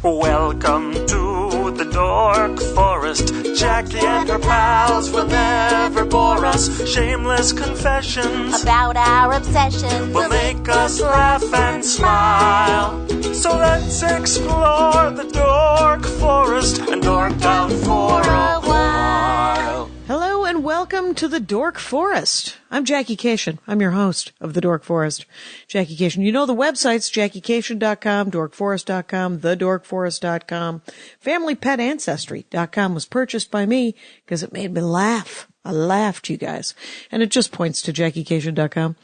Welcome to the Dork Forest. Jackie and her pals will never bore us. Shameless confessions about our obsession will make us laugh and smile. So let's explore the Dork Forest and dork out for a while. Hello and welcome to the Dork Forest. I'm Jackie Cation. I'm your host of the Dork Forest. Jackie Cation. You know the websites, JackieCation.com, DorkForest.com, TheDorkForest.com. FamilyPetAncestry.com was purchased by me because it made me laugh. I laughed, you guys. And it just points to JackieCation.com.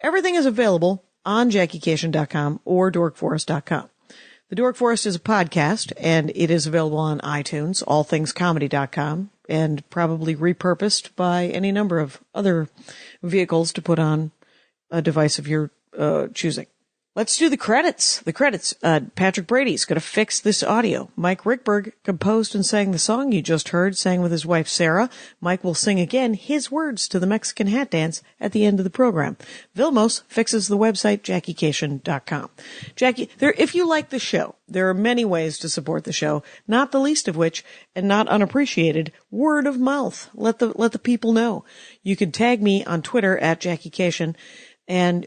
Everything is available on JackieCation.com or DorkForest.com. The Dork Forest is a podcast, and it is available on iTunes, allthingscomedy.com, and probably repurposed by any number of other vehicles to put on a device of your choosing. Let's do the credits. Patrick Brady's going to fix this audio. Mike Rickberg composed and sang the song you just heard, sang with his wife Sarah. Mike will sing again his words to the Mexican hat dance at the end of the program. Vilmos fixes the website, JackieCation.com. Jackie, if you like the show, there are many ways to support the show, not the least of which, and not unappreciated, word of mouth. Let the people know. You can tag me on Twitter at JackieCation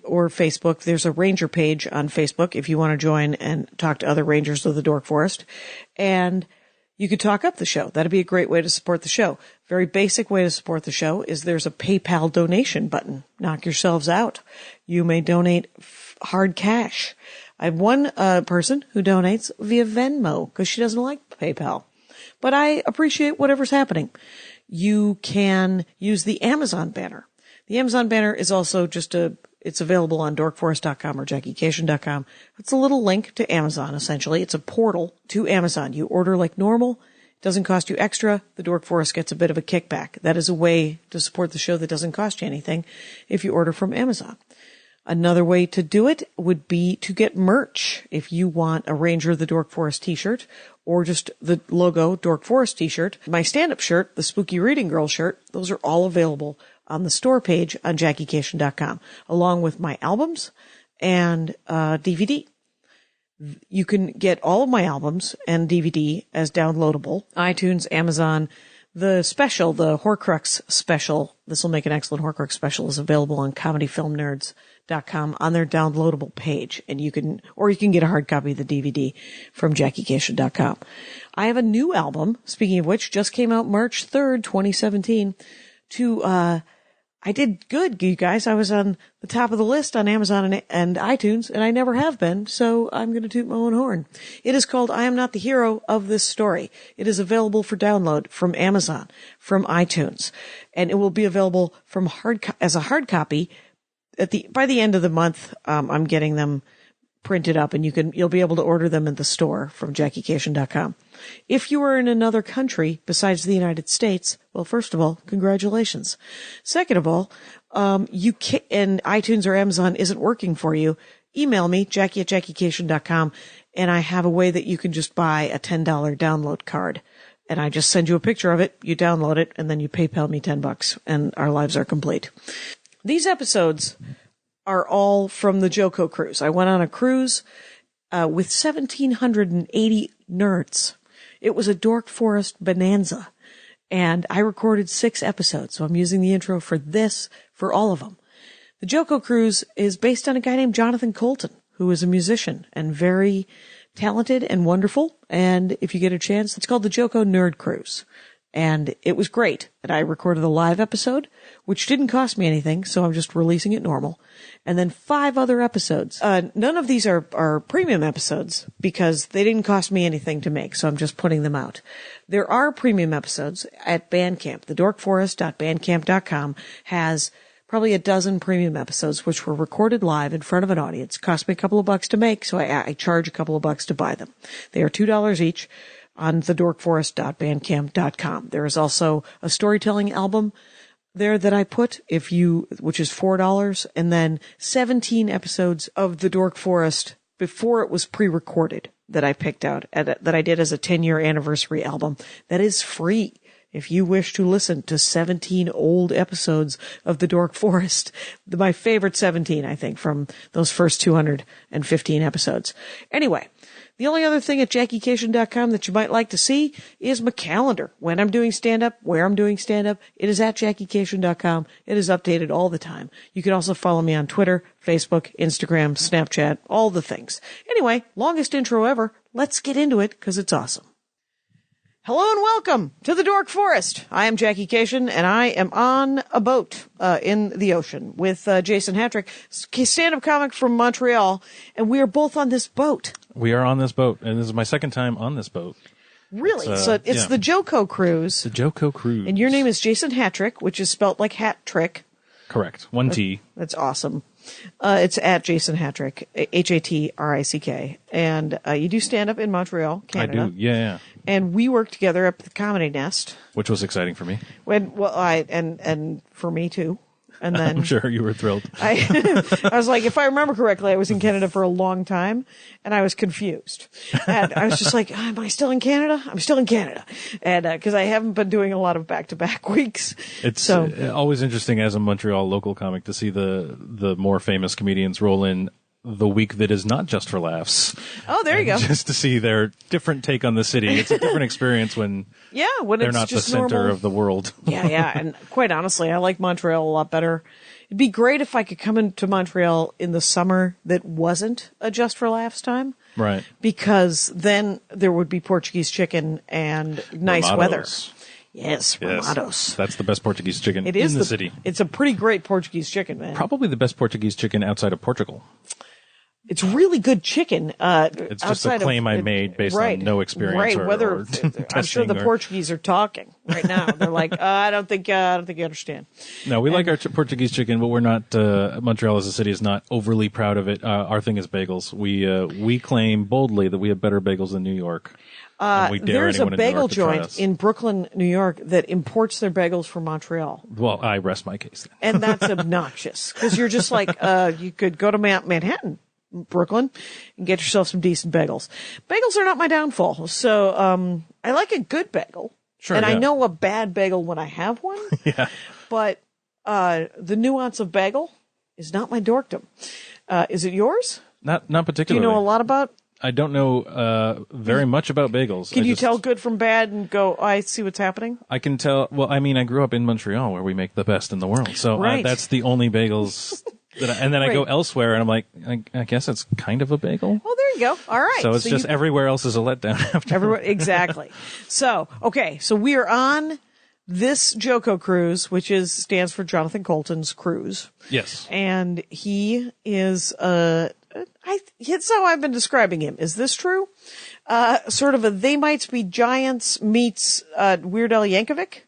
or Facebook. There's a ranger page on Facebook if you want to join and talk to other rangers of the Dork Forest. And you could talk up the show. That'd be a great way to support the show. Very basic way to support the show is there's a PayPal donation button. Knock yourselves out. You may donate hard cash. I have one person who donates via Venmo because she doesn't like PayPal. But I appreciate whatever's happening. You can use the Amazon banner. The Amazon banner is also it's available on dorkforest.com or JackieCation.com. It's a little link to Amazon, essentially. It's a portal to Amazon. You order like normal. It doesn't cost you extra. The Dork Forest gets a bit of a kickback. That is a way to support the show that doesn't cost you anything if you order from Amazon. Another way to do it would be to get merch. If you want a Ranger of the Dork Forest t-shirt or just the logo Dork Forest t-shirt, my stand-up shirt, the Spooky Reading Girl shirt, those are all available on the store page on JackieCation.com, along with my albums and DVD. You can get all of my albums and DVD as downloadable. iTunes, Amazon, the special, the Horcrux special, this will make an excellent Horcrux special, is available on ComedyFilmNerds.com on their downloadable page. And you can get a hard copy of the DVD from JackieCation.com. I have a new album, speaking of which, just came out March 3rd, 2017, I did good, you guys. I was on the top of the list on Amazon and iTunes, and I never have been, so I'm going to toot my own horn. It is called I Am Not the Hero of This Story. It is available for download from Amazon, from iTunes, and it will be available as a hard copy by the end of the month. I'm getting them printed up, and you'll be able to order them in the store from JackieCation.com. If you are in another country besides the United States, well, first of all, congratulations. Second of all, and iTunes or Amazon isn't working for you, email me, Jackie@JackieCation.com, and I have a way that you can just buy a $10 download card. And I just send you a picture of it, you download it, and then you PayPal me $10, and our lives are complete. These episodes are all from the Joko cruise. I went on a cruise with 1,780 nerds. It was a Dork Forest bonanza, and I recorded 6 episodes, so I'm using the intro for all of them. The Joko cruise is based on a guy named Jonathan Colton, who is a musician and very talented and wonderful, and if you get a chance, it's called the Joko Nerd Cruise. And it was great. And I recorded a live episode, which didn't cost me anything, so I'm just releasing it normal. And then 5 other episodes. None of these are premium episodes because they didn't cost me anything to make, so I'm just putting them out. There are premium episodes at Bandcamp. The dorkforest.bandcamp.com has probably a dozen premium episodes, which were recorded live in front of an audience. Cost me a couple of bucks to make, so I charge a couple of bucks to buy them. They are $2 each on thedorkforest.bandcamp.com. There is also a storytelling album there that I put, which is $4, and then 17 episodes of The Dork Forest before it was pre-recorded that I picked out, that I did as a 10-year anniversary album. That is free. if you wish to listen to 17 old episodes of the Dork Forest. My favorite 17, I think, from those first 215 episodes. Anyway, the only other thing at JackieCation.com that you might like to see is my calendar. When I'm doing stand-up, where I'm doing stand-up, it is at JackieCation.com. It is updated all the time. You can also follow me on Twitter, Facebook, Instagram, Snapchat, all the things. Anyway, longest intro ever. Let's get into it, because it's awesome. Hello and welcome to the Dork Forest. I am Jackie Cation, and I am on a boat in the ocean with Jason Hatrick, stand-up comic from Montreal, and we are both on this boat. We are on this boat, and this is my second time on this boat. Really? It's the Joko Cruise. The Joko Cruise. And your name is Jason Hatrick, which is spelt like hat trick. Correct. One T. That's awesome. It's at Jason Hatrick, Hatrick, and you do stand-up in Montreal, Canada. I do, yeah. And we worked together up at the Comedy Nest. Which was exciting for me. And for me too. And then I'm sure you were thrilled. I was like, if I remember correctly, I was in Canada for a long time, and I was confused. And I was just like, am I still in Canada? I'm still in Canada. And because I haven't been doing a lot of back-to-back weeks. It's always interesting as a Montreal local comic to see the more famous comedians roll in the week that is not just for laughs. Oh, there you go. Just to see their different take on the city. It's a different experience when they're it's not just the center normal. of the world. Yeah. And quite honestly, I like Montreal a lot better. It'd be great if I could come into Montreal in the summer that wasn't a Just for Laughs time. Right. Because then there would be Portuguese chicken and nice weather. Yes, Ramados. That's the best Portuguese chicken It in is the city. It's a pretty great Portuguese chicken, man. Probably the best Portuguese chicken outside of Portugal. It's really good chicken. It's just a claim I made based on no experience. Right. Or I'm sure the Portuguese are talking right now. They're like, I don't think you understand. No, we like our Portuguese chicken, but we're not. Montreal as a city is not overly proud of it. Our thing is bagels. We claim boldly that we have better bagels than New York. And we dare there's a anyone in New bagel York to try joint us. in Brooklyn, New York, that imports their bagels from Montreal. Well, I rest my case then. And that's obnoxious because you're just like, you could go to Manhattan, Brooklyn, and get yourself some decent bagels. Bagels are not my downfall. So, I like a good bagel. Sure, and I yeah. know a bad bagel when I have one. Yeah. But, the nuance of bagel is not my dorkdom. Is it yours? Not Do you particularly. know a lot about? I don't know very much about bagels. Can you tell good from bad and go, I see what's happening? I can tell. Well, I mean, I grew up in Montreal where we make the best in the world. So Right. that's the only bagels and then I go Right. elsewhere and I'm like, I guess it's kind of a bagel. Well, there you go. All right. So it's just everywhere else is a letdown after. Everyone, exactly. So, okay. So we are on this Joko cruise, which stands for Jonathan Colton's cruise. Yes. And he is, it's how I've been describing him. Is this true? Sort of a They Might Be Giants meets, Weird Al Yankovic.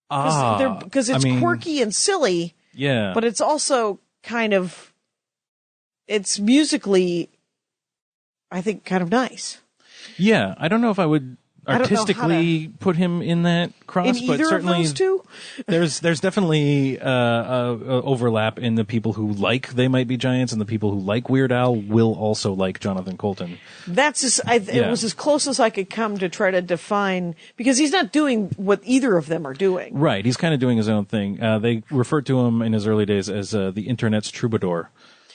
Because it's quirky and silly. Yeah. But it's also it's musically, I think, kind of nice. Yeah. I don't know if I would I don't know how artistically put him in that cross, In but either of certainly those two? there's definitely overlap in the people who like They Might Be Giants and the people who like Weird Al will also like Jonathan Colton. It was as close as I could come to try to define, because he's not doing what either of them are doing. Right. He's kind of doing his own thing. They referred to him in his early days as the internet's troubadour,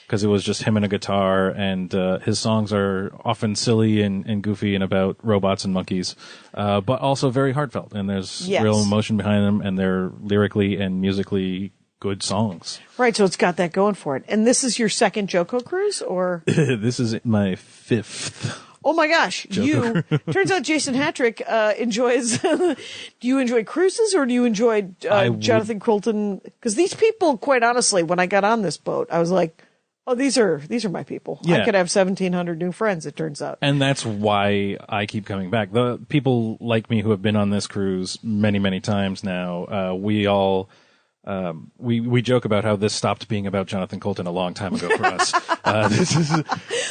because it was just him and a guitar, and his songs are often silly and goofy and about robots and monkeys, but also very heartfelt, and there's real emotion behind them, and they're lyrically and musically good songs. Right, so it's got that going for it. And this is your second Joko cruise, or? This is my fifth. Oh my gosh, turns out Jason Hatrick enjoys, do you enjoy cruises or do you enjoy Jonathan Colton? Because these people, quite honestly, when I got on this boat, I was like, oh, these are my people. Yeah. I could have 1,700 new friends, it turns out. And that's why I keep coming back. The people like me who have been on this cruise many, many times now, we all we joke about how this stopped being about Jonathan Colton a long time ago for us. This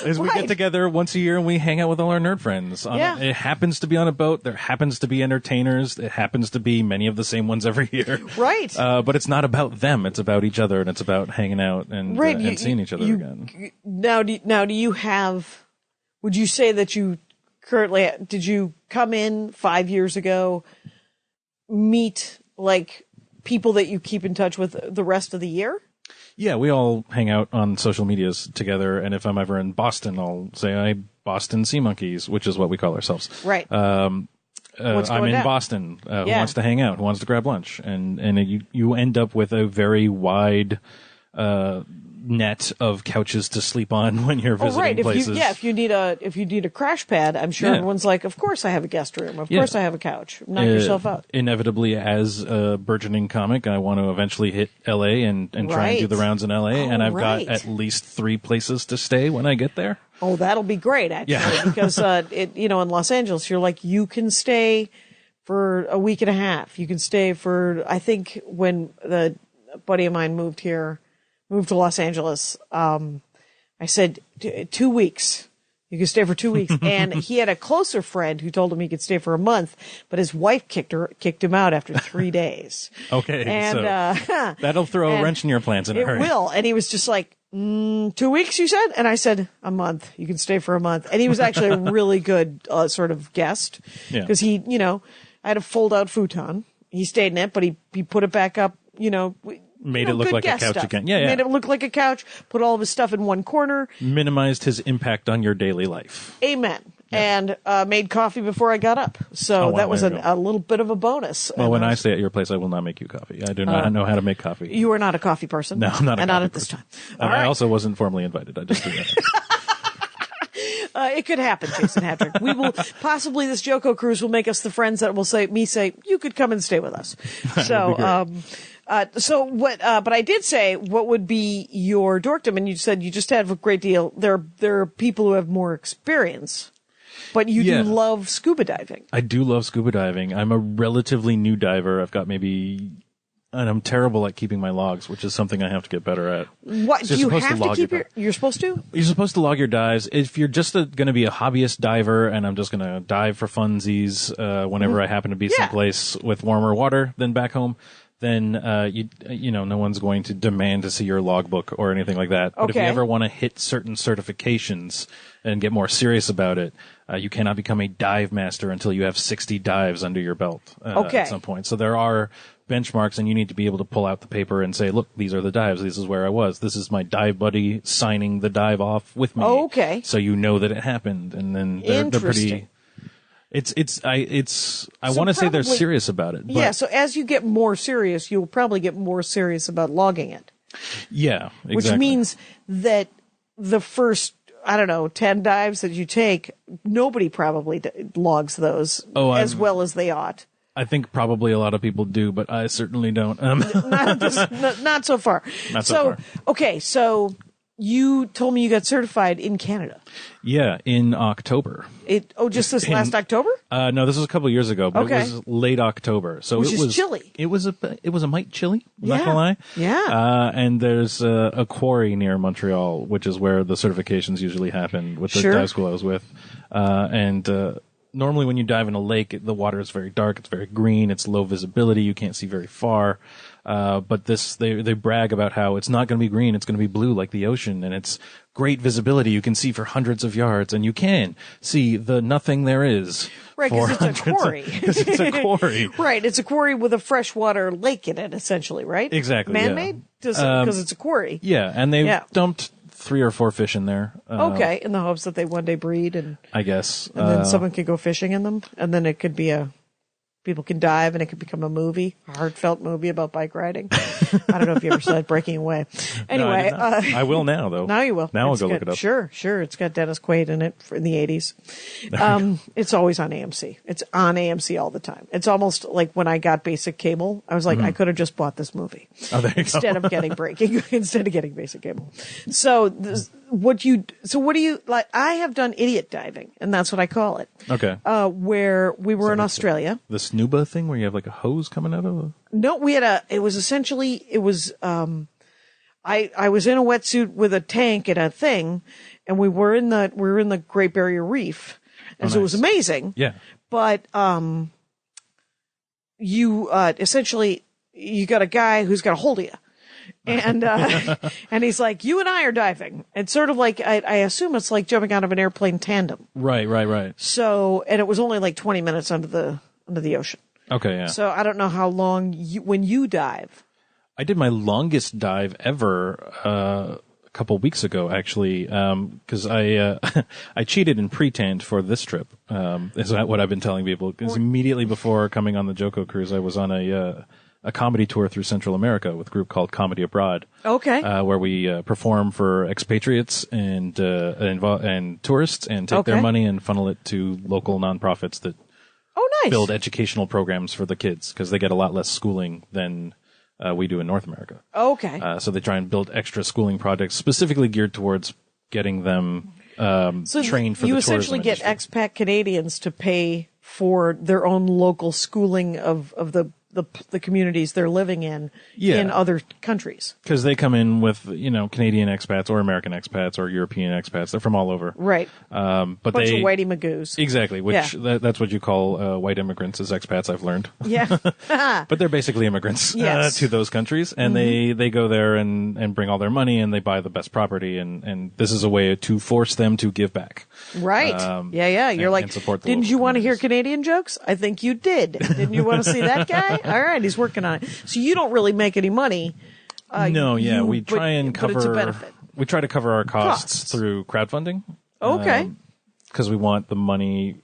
is we get together once a year and we hang out with all our nerd friends. It happens to be on a boat. There happens to be entertainers. It happens to be many of the same ones every year. Right. But it's not about them. It's about each other, and it's about hanging out and seeing each other again. Now, do you have? Would you say that you currently, did you come in 5 years ago, meet like people that you keep in touch with the rest of the year? Yeah, we all hang out on social medias together, and if I'm ever in Boston, I'll say Boston Sea Monkeys, which is what we call ourselves. Right. I'm in down? Boston. Who wants to hang out? Who wants to grab lunch? And you end up with a very wide net of couches to sleep on when you're visiting places. If you need a crash pad, I'm sure everyone's like, of course I have a guest room. Of course I have a couch. Knock yourself out. Inevitably, as a burgeoning comic, I want to eventually hit LA and try and do the rounds in LA. And I've got at least 3 places to stay when I get there. Oh, that'll be great, actually, because in Los Angeles, you're like, you can stay for a week and a half. You can stay for, I think, when a buddy of mine moved to Los Angeles, I said 2 weeks. You can stay for 2 weeks. And he had a closer friend who told him he could stay for a month, but his wife kicked him out after 3 days. Okay. And, so that'll throw a wrench in your plans in a hurry. It will. And he was just like, 2 weeks, you said? And I said, a month. You can stay for a month. And he was actually a really good, sort of guest. Yeah. Cause he, I had a fold out futon. He stayed in it, but he put it back up, Made it look like a couch again. Yeah. Made it look like a couch, put all of his stuff in one corner. Minimized his impact on your daily life. Amen. Yeah. And made coffee before I got up. So that was a little bit of a bonus. Well, when I stay at your place, I will not make you coffee. I do not know how to make coffee. You are not a coffee person? No, I'm not a coffee person. And not at this time. I also wasn't formally invited. I just did that. It could happen, Jason Hatrick. We will possibly this Joko cruise will make us the friends that will say you could come and stay with us. So, but I did say, what would be your dorkdom? And you said you just have a great deal. There are people who have more experience, but you do love scuba diving. I do love scuba diving. I'm a relatively new diver. I've got and I'm terrible at keeping my logs, which is something I have to get better at. What do you have to keep you're supposed to? You're supposed to log your dives. If you're just going to be a hobbyist diver and I'm just going to dive for funsies, whenever I happen to be someplace with warmer water than back home, then, no one's going to demand to see your logbook or anything like that. But if you ever want to hit certain certifications and get more serious about it, you cannot become a dive master until you have 60 dives under your belt at some point. So there are benchmarks, and you need to be able to pull out the paper and say, look, these are the dives. This is where I was. This is my dive buddy signing the dive off with me. Okay. So you know that it happened. And then they're pretty... I want to say they're serious about it. But yeah, so as you get more serious, you'll probably get more serious about logging it. Yeah, exactly. Which means that the first, 10 dives that you take, nobody probably logs those as well as they ought. I think probably a lot of people do, but I certainly don't. Not so far. Not so far. Okay, so you told me you got certified in Canada. Yeah, in October. Just this last October? No, this was a couple of years ago, but it was late October. So Which it is was chilly. It was a mite chilly, I'm not gonna lie. Yeah. And there's a quarry near Montreal, which is where the certifications usually happen with the dive school I was with. Normally when you dive in a lake, the water is very dark, it's very green, it's low visibility, you can't see very far. But they brag about how it's not going to be green, it's going to be blue like the ocean, and it's great visibility. You can see for hundreds of yards, and you can see the nothing there is. Right, because it's a quarry. Because it's a quarry. Right, it's a quarry with a freshwater lake in it, essentially, right? Exactly. Man-made? Because it's a quarry. Yeah, and they dumped 3 or 4 fish in there. In the hopes that they one day breed, and I guess, and then someone could go fishing in them, and then it could be people can dive, and it could become a heartfelt movie about bike riding. I don't know if you ever saw it, Breaking Away. Anyway, no, I will now, though. Now you will. Now I'll go look it up. Sure. It's got Dennis Quaid in it in the 80s. It's always on AMC. It's on AMC all the time. It's almost like when I got basic cable, I was like, I could have just bought this movie instead of getting basic cable. So what do you like? I have done idiot diving, and that's what I call it. Okay. Where we were in Australia. The Snuba thing where you have like a hose coming out of it? No, we had I was in a wetsuit with a tank and a thing, and we were in the Great Barrier Reef. And so it was amazing. Yeah. But, you essentially, you got a guy who's got a hold of you. And, and he's like, you and I are diving. It's sort of like, I assume it's like jumping out of an airplane tandem. Right. So, and it was only like 20 minutes under the ocean. Okay, yeah. So I don't know how long when you dive. I did my longest dive ever a couple weeks ago, actually, because I I cheated and pre-tanned for this trip. Is that what I've been telling people? Because immediately before coming on the Joko cruise, I was on a comedy tour through Central America with a group called Comedy Abroad. Okay. Where we perform for expatriates and tourists and take their money and funnel it to local nonprofits that build educational programs for the kids, because they get a lot less schooling than we do in North America. Okay. So they try and build extra schooling projects specifically geared towards getting them trained for the tourism industry. You essentially get expat Canadians to pay for their own local schooling of the communities they're living in other countries. Because they come in with, Canadian expats or American expats or European expats. They're from all over. Right. But bunch of whitey magoos. Exactly. Which that's what you call white immigrants as expats, I've learned. Yeah. But they're basically immigrants to those countries. And they go there and bring all their money and they buy the best property. And this is a way to force them to give back. Right. Yeah. You're like, didn't you want to hear Canadian jokes? I think you did. Didn't you want to see that guy? All right, he's working on it. So you don't really make any money. We try and cover. But it's a benefit. We try to cover our costs through crowdfunding. Okay. Because we want the money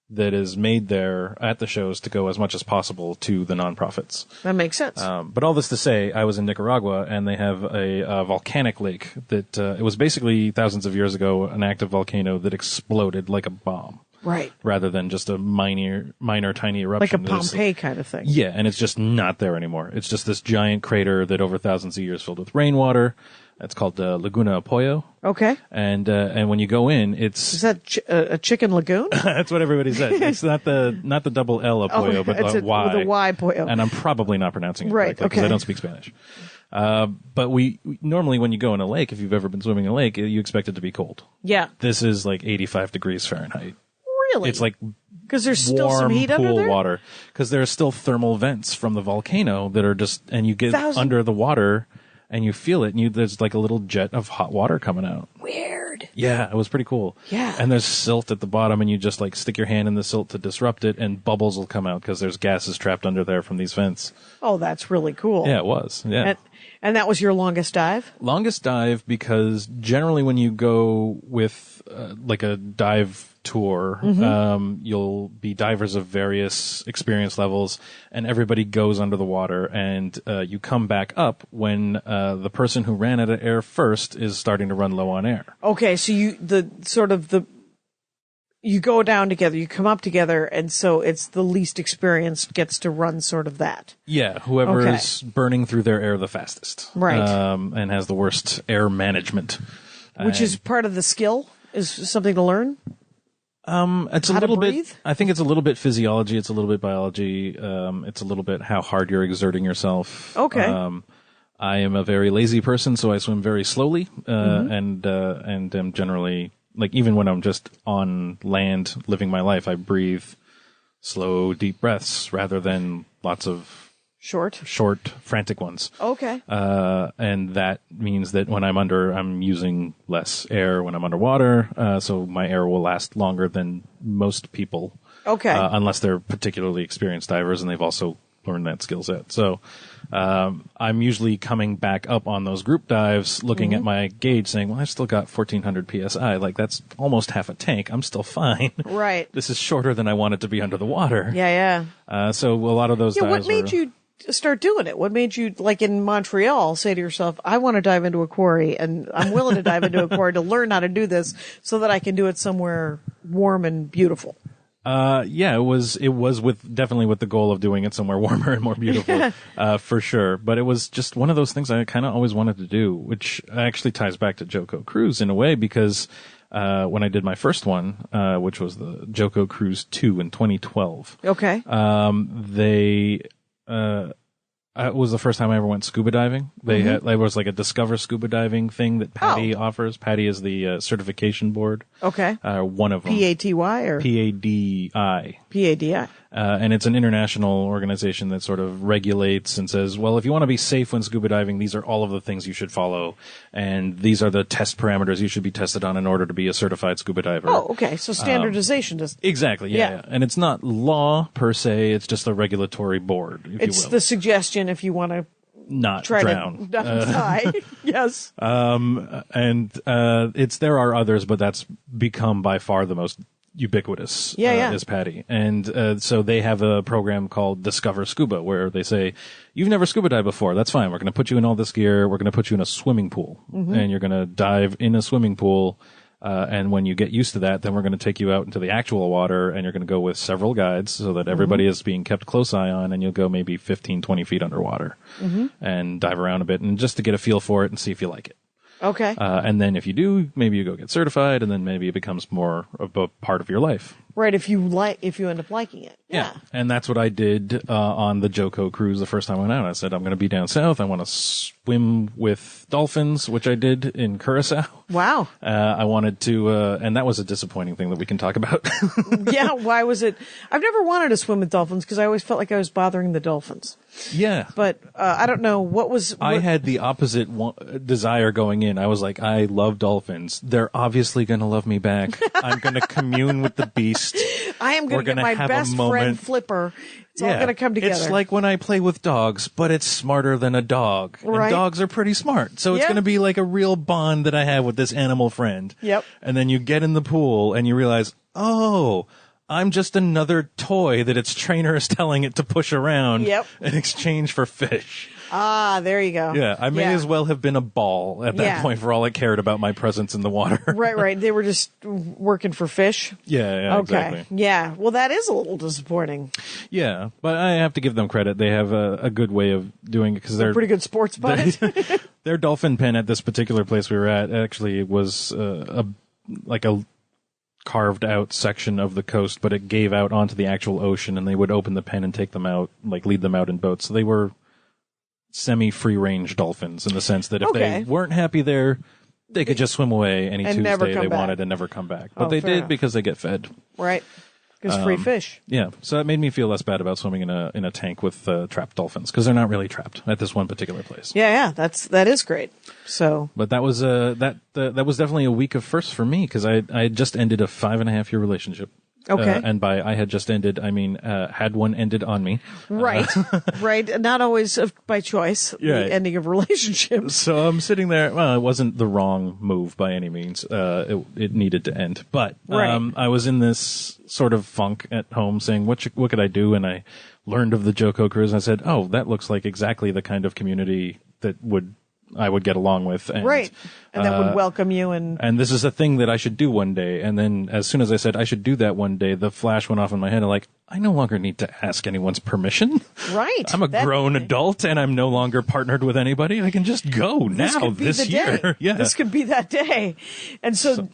that is made there at the shows to go as much as possible to the nonprofits. That makes sense. But all this to say, I was in Nicaragua, and they have a volcanic lake that it was basically thousands of years ago an active volcano that exploded like a bomb. Right. Rather than just a minor tiny eruption. Like a Pompeii kind of thing. Yeah, and it's just not there anymore. It's just this giant crater that over thousands of years filled with rainwater. It's called Laguna Apoyo. Okay. And when you go in, it's... Is that a chicken lagoon? That's what everybody says. It's not the double L Apoyo, but the Y. With a Y Apoyo. And I'm probably not pronouncing it right, correctly because I don't speak Spanish. But we normally, when you go in a lake, if you've ever been swimming in a lake, you expect it to be cold. Yeah. This is like 85 degrees Fahrenheit. Really? It's like because there's still some heat under there? Warm pool water. Because there are still thermal vents from the volcano that are just, and you get under the water and you feel it, and there's like a little jet of hot water coming out. Weird. Yeah, it was pretty cool. Yeah. And there's silt at the bottom, and you just like stick your hand in the silt to disrupt it, and bubbles will come out because there's gases trapped under there from these vents. Oh, that's really cool. Yeah, it was. Yeah. And that was your longest dive? Longest dive, because generally when you go with like a dive tour, you'll be divers of various experience levels, and everybody goes under the water, and you come back up when the person who ran out of air first is starting to run low on air. Okay, so you go down together, you come up together, and so it's the least experienced gets to run sort of that. Yeah, whoever is burning through their air the fastest. Right. And has the worst air management. Which is part of the skill? Is something to learn? It's a little bit, I think it's a little bit physiology, it's a little bit biology, it's a little bit how hard you're exerting yourself. Okay. I am a very lazy person, so I swim very slowly, and am generally, like, even when I'm just on land living my life, I breathe slow, deep breaths rather than lots of short, frantic ones. Okay. And that means that when I'm under, I'm using less air when I'm underwater, so my air will last longer than most people. Okay. Unless they're particularly experienced divers and they've also learned that skill set. So I'm usually coming back up on those group dives, looking at my gauge, saying, well, I've still got 1,400 PSI. Like, that's almost half a tank. I'm still fine. Right. This is shorter than I want it to be under the water. Yeah. So a lot of those dives what made you start doing it? What made you, like in Montreal, say to yourself, I want to dive into a quarry, and I'm willing to dive into a quarry to learn how to do this so that I can do it somewhere warm and beautiful? Yeah, it was definitely with the goal of doing it somewhere warmer and more beautiful, for sure. But it was just one of those things I kind of always wanted to do, which actually ties back to Joko Cruise in a way, because when I did my first one, which was the Joko Cruise 2 in 2012. Okay. It was the first time I ever went scuba diving. There was like a Discover Scuba Diving thing that Patty offers. Patty is the certification board. Okay. One of them. PATY or? PADI. PADI. And it's an international organization that sort of regulates and says, well, if you want to be safe when scuba diving, these are all of the things you should follow. And these are the test parameters you should be tested on in order to be a certified scuba diver. Oh, okay. So standardization does. Exactly. Yeah. And it's not law per se. It's just a regulatory board, if It's you will. the suggestion if you want to not try drown. to not die. Yes. And there are others, but that's become by far the most ubiquitous is Patty. And so they have a program called Discover Scuba where they say, you've never scuba dived before. That's fine. We're going to put you in all this gear. We're going to put you in a swimming pool. And you're going to dive in a swimming pool. And when you get used to that, then we're going to take you out into the actual water and you're going to go with several guides so that everybody is being kept close eye on, and you'll go maybe 15, 20 feet underwater and dive around a bit and just to get a feel for it and see if you like it. Okay. And then if you do, maybe you go get certified, and then maybe it becomes more of a part of your life. Right. If you end up liking it. Yeah. And that's what I did on the Joko cruise the first time I went out. I said, I'm going to be down south. I want to swim with dolphins, which I did in Curacao. Wow. I wanted to, and that was a disappointing thing that we can talk about. Yeah. Why was it? I've never wanted to swim with dolphins because I always felt like I was bothering the dolphins. Yeah. But I don't know I had the opposite desire going in. I was like, I love dolphins. They're obviously going to love me back. I'm going to commune with the beast. I am going to get my best friend Flipper. It's all going to come together. It's like when I play with dogs, but it's smarter than a dog. Right. And dogs are pretty smart. So it's going to be like a real bond that I have with this animal friend. Yep. And then you get in the pool and you realize, oh, I'm just another toy that its trainer is telling it to push around in exchange for fish. Ah, there you go. Yeah, I may as well have been a ball at that point for all I cared about my presence in the water. Right. They were just working for fish. Yeah, okay. Exactly. Yeah, well, that is a little disappointing. Yeah, but I have to give them credit. They have a good way of doing it because they're pretty good sports buddies. Their dolphin pen at this particular place we were at actually was a carved out section of the coast, but it gave out onto the actual ocean, and they would open the pen and take them out, like lead them out in boats. So they were semi-free range dolphins in the sense that if they weren't happy there, they could just swim away any Tuesday they wanted and never come back. But they did because they get fed. Right. Because free fish. Yeah. So that made me feel less bad about swimming in a tank with trapped dolphins, because they're not really trapped at this one particular place. Yeah. That is great. So. But that was that was definitely a week of firsts for me, because I had just ended a 5.5-year relationship. Okay. And by I had just ended, I mean had one ended on me. Right. Right. Not always by choice, the ending of relationships. So I'm sitting there. Well, it wasn't the wrong move by any means. It needed to end. But I was in this sort of funk at home saying, what could I do? And I learned of the Joko cruise. And I said, oh, that looks like exactly the kind of community that I would get along with. And, and that would welcome you. And this is a thing that I should do one day. And then as soon as I said I should do that one day, the flash went off in my head. I'm like, I no longer need to ask anyone's permission. Right. I'm a grown adult and I'm no longer partnered with anybody. I can just go now this year. Yeah. This could be that day. And so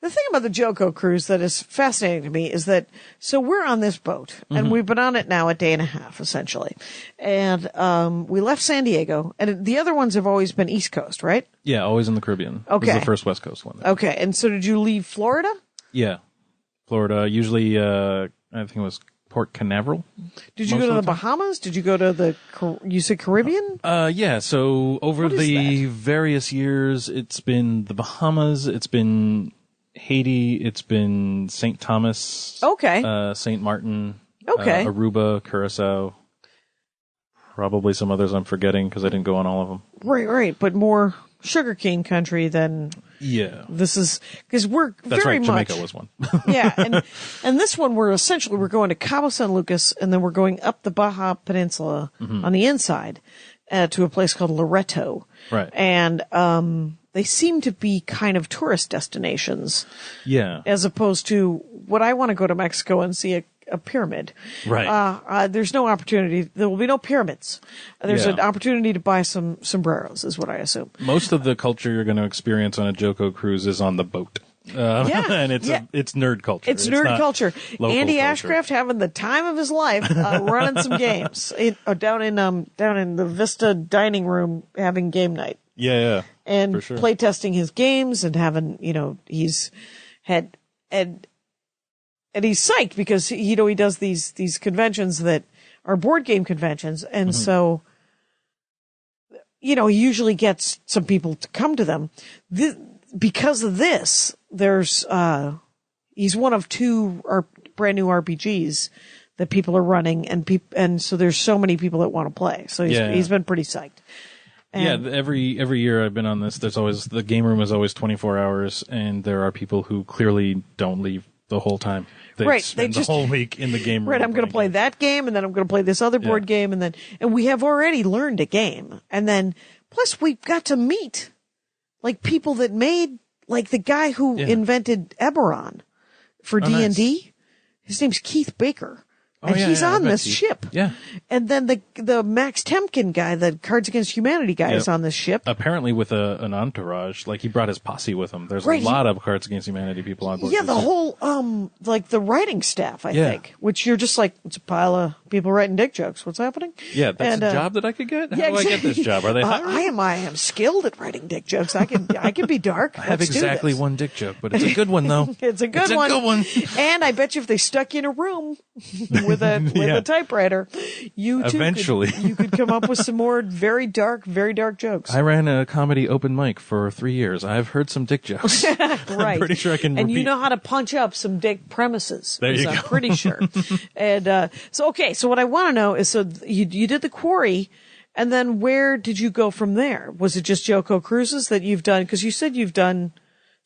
the thing about the Joko cruise that is fascinating to me is that, so we're on this boat, and we've been on it now a day and a half, essentially. And we left San Diego, and the other ones have always been East Coast, right? Yeah, always in the Caribbean. Okay. This is the first West Coast one. Okay, and so did you leave Florida? Yeah. Florida, usually, I think it was Port Canaveral. Did you go to the Bahamas? Did you go to you said Caribbean? Yeah, so over the various years, it's been the Bahamas, it's been Haiti, it's been St. Thomas, St. Martin, Aruba, Curacao, probably some others I'm forgetting because I didn't go on all of them. Right, but more sugarcane country than this is, because that's very much. Jamaica was one. Yeah, and this one we're going to Cabo San Lucas, and then we're going up the Baja Peninsula on the inside to a place called Loreto. Right, and they seem to be kind of tourist destinations. Yeah. As opposed to what I want to go to Mexico and see a pyramid. Right. There's no opportunity. There will be no pyramids. There's an opportunity to buy some sombreros, is what I assume. Most of the culture you're going to experience on a Joko cruise is on the boat. and it's nerd culture. It's nerd not culture. local Andy culture. Ashcraft having the time of his life running some games down in the Vista dining room having game night. Yeah, And for sure. play testing his games and having, he's had, and he's psyched because, he does these conventions that are board game conventions. And so, he usually gets some people to come to them. Because of this, there's, he's one of two brand new RPGs that people are running and so there's so many people that want to play. So he's been pretty psyched. And every year I've been on this, the game room is always 24 hours, and there are people who clearly don't leave the whole time. They spend the whole week in the game room. Right, I'm going to play that game, and then I'm going to play this other board game, and we have already learned a game. And then, plus we got to meet, people that made, the guy who invented Eberron for D&D. Nice. His name's Keith Baker. And Oh, he's on this Keith. ship. Yeah. And then the Max Temkin guy, the Cards Against Humanity guy, is on this ship. Apparently with an entourage, he brought his posse with him. There's Right. a lot of Cards Against Humanity people on board. Yeah, the whole, the writing staff, I Yeah. think, which you're just it's a pile of people writing dick jokes. What's happening? Yeah, that's a job that I could get? How do I get this job? Are they hiring? I am skilled at writing dick jokes. I can be dark. I have exactly one dick joke, but it's a good one, though. It's a good one. And I bet you if they stuck you in a room with a typewriter, you too Eventually. you could come up with some more very dark jokes. I ran a comedy open mic for 3 years. I've heard some dick jokes. Right. I'm pretty sure I can And repeat. you know how to punch up some dick premises. There you I'm go. pretty sure. And so what I want to know is, so you did the Quarry, and then where did you go from there? Was it just Joko Cruises that you've done? Because you said you've done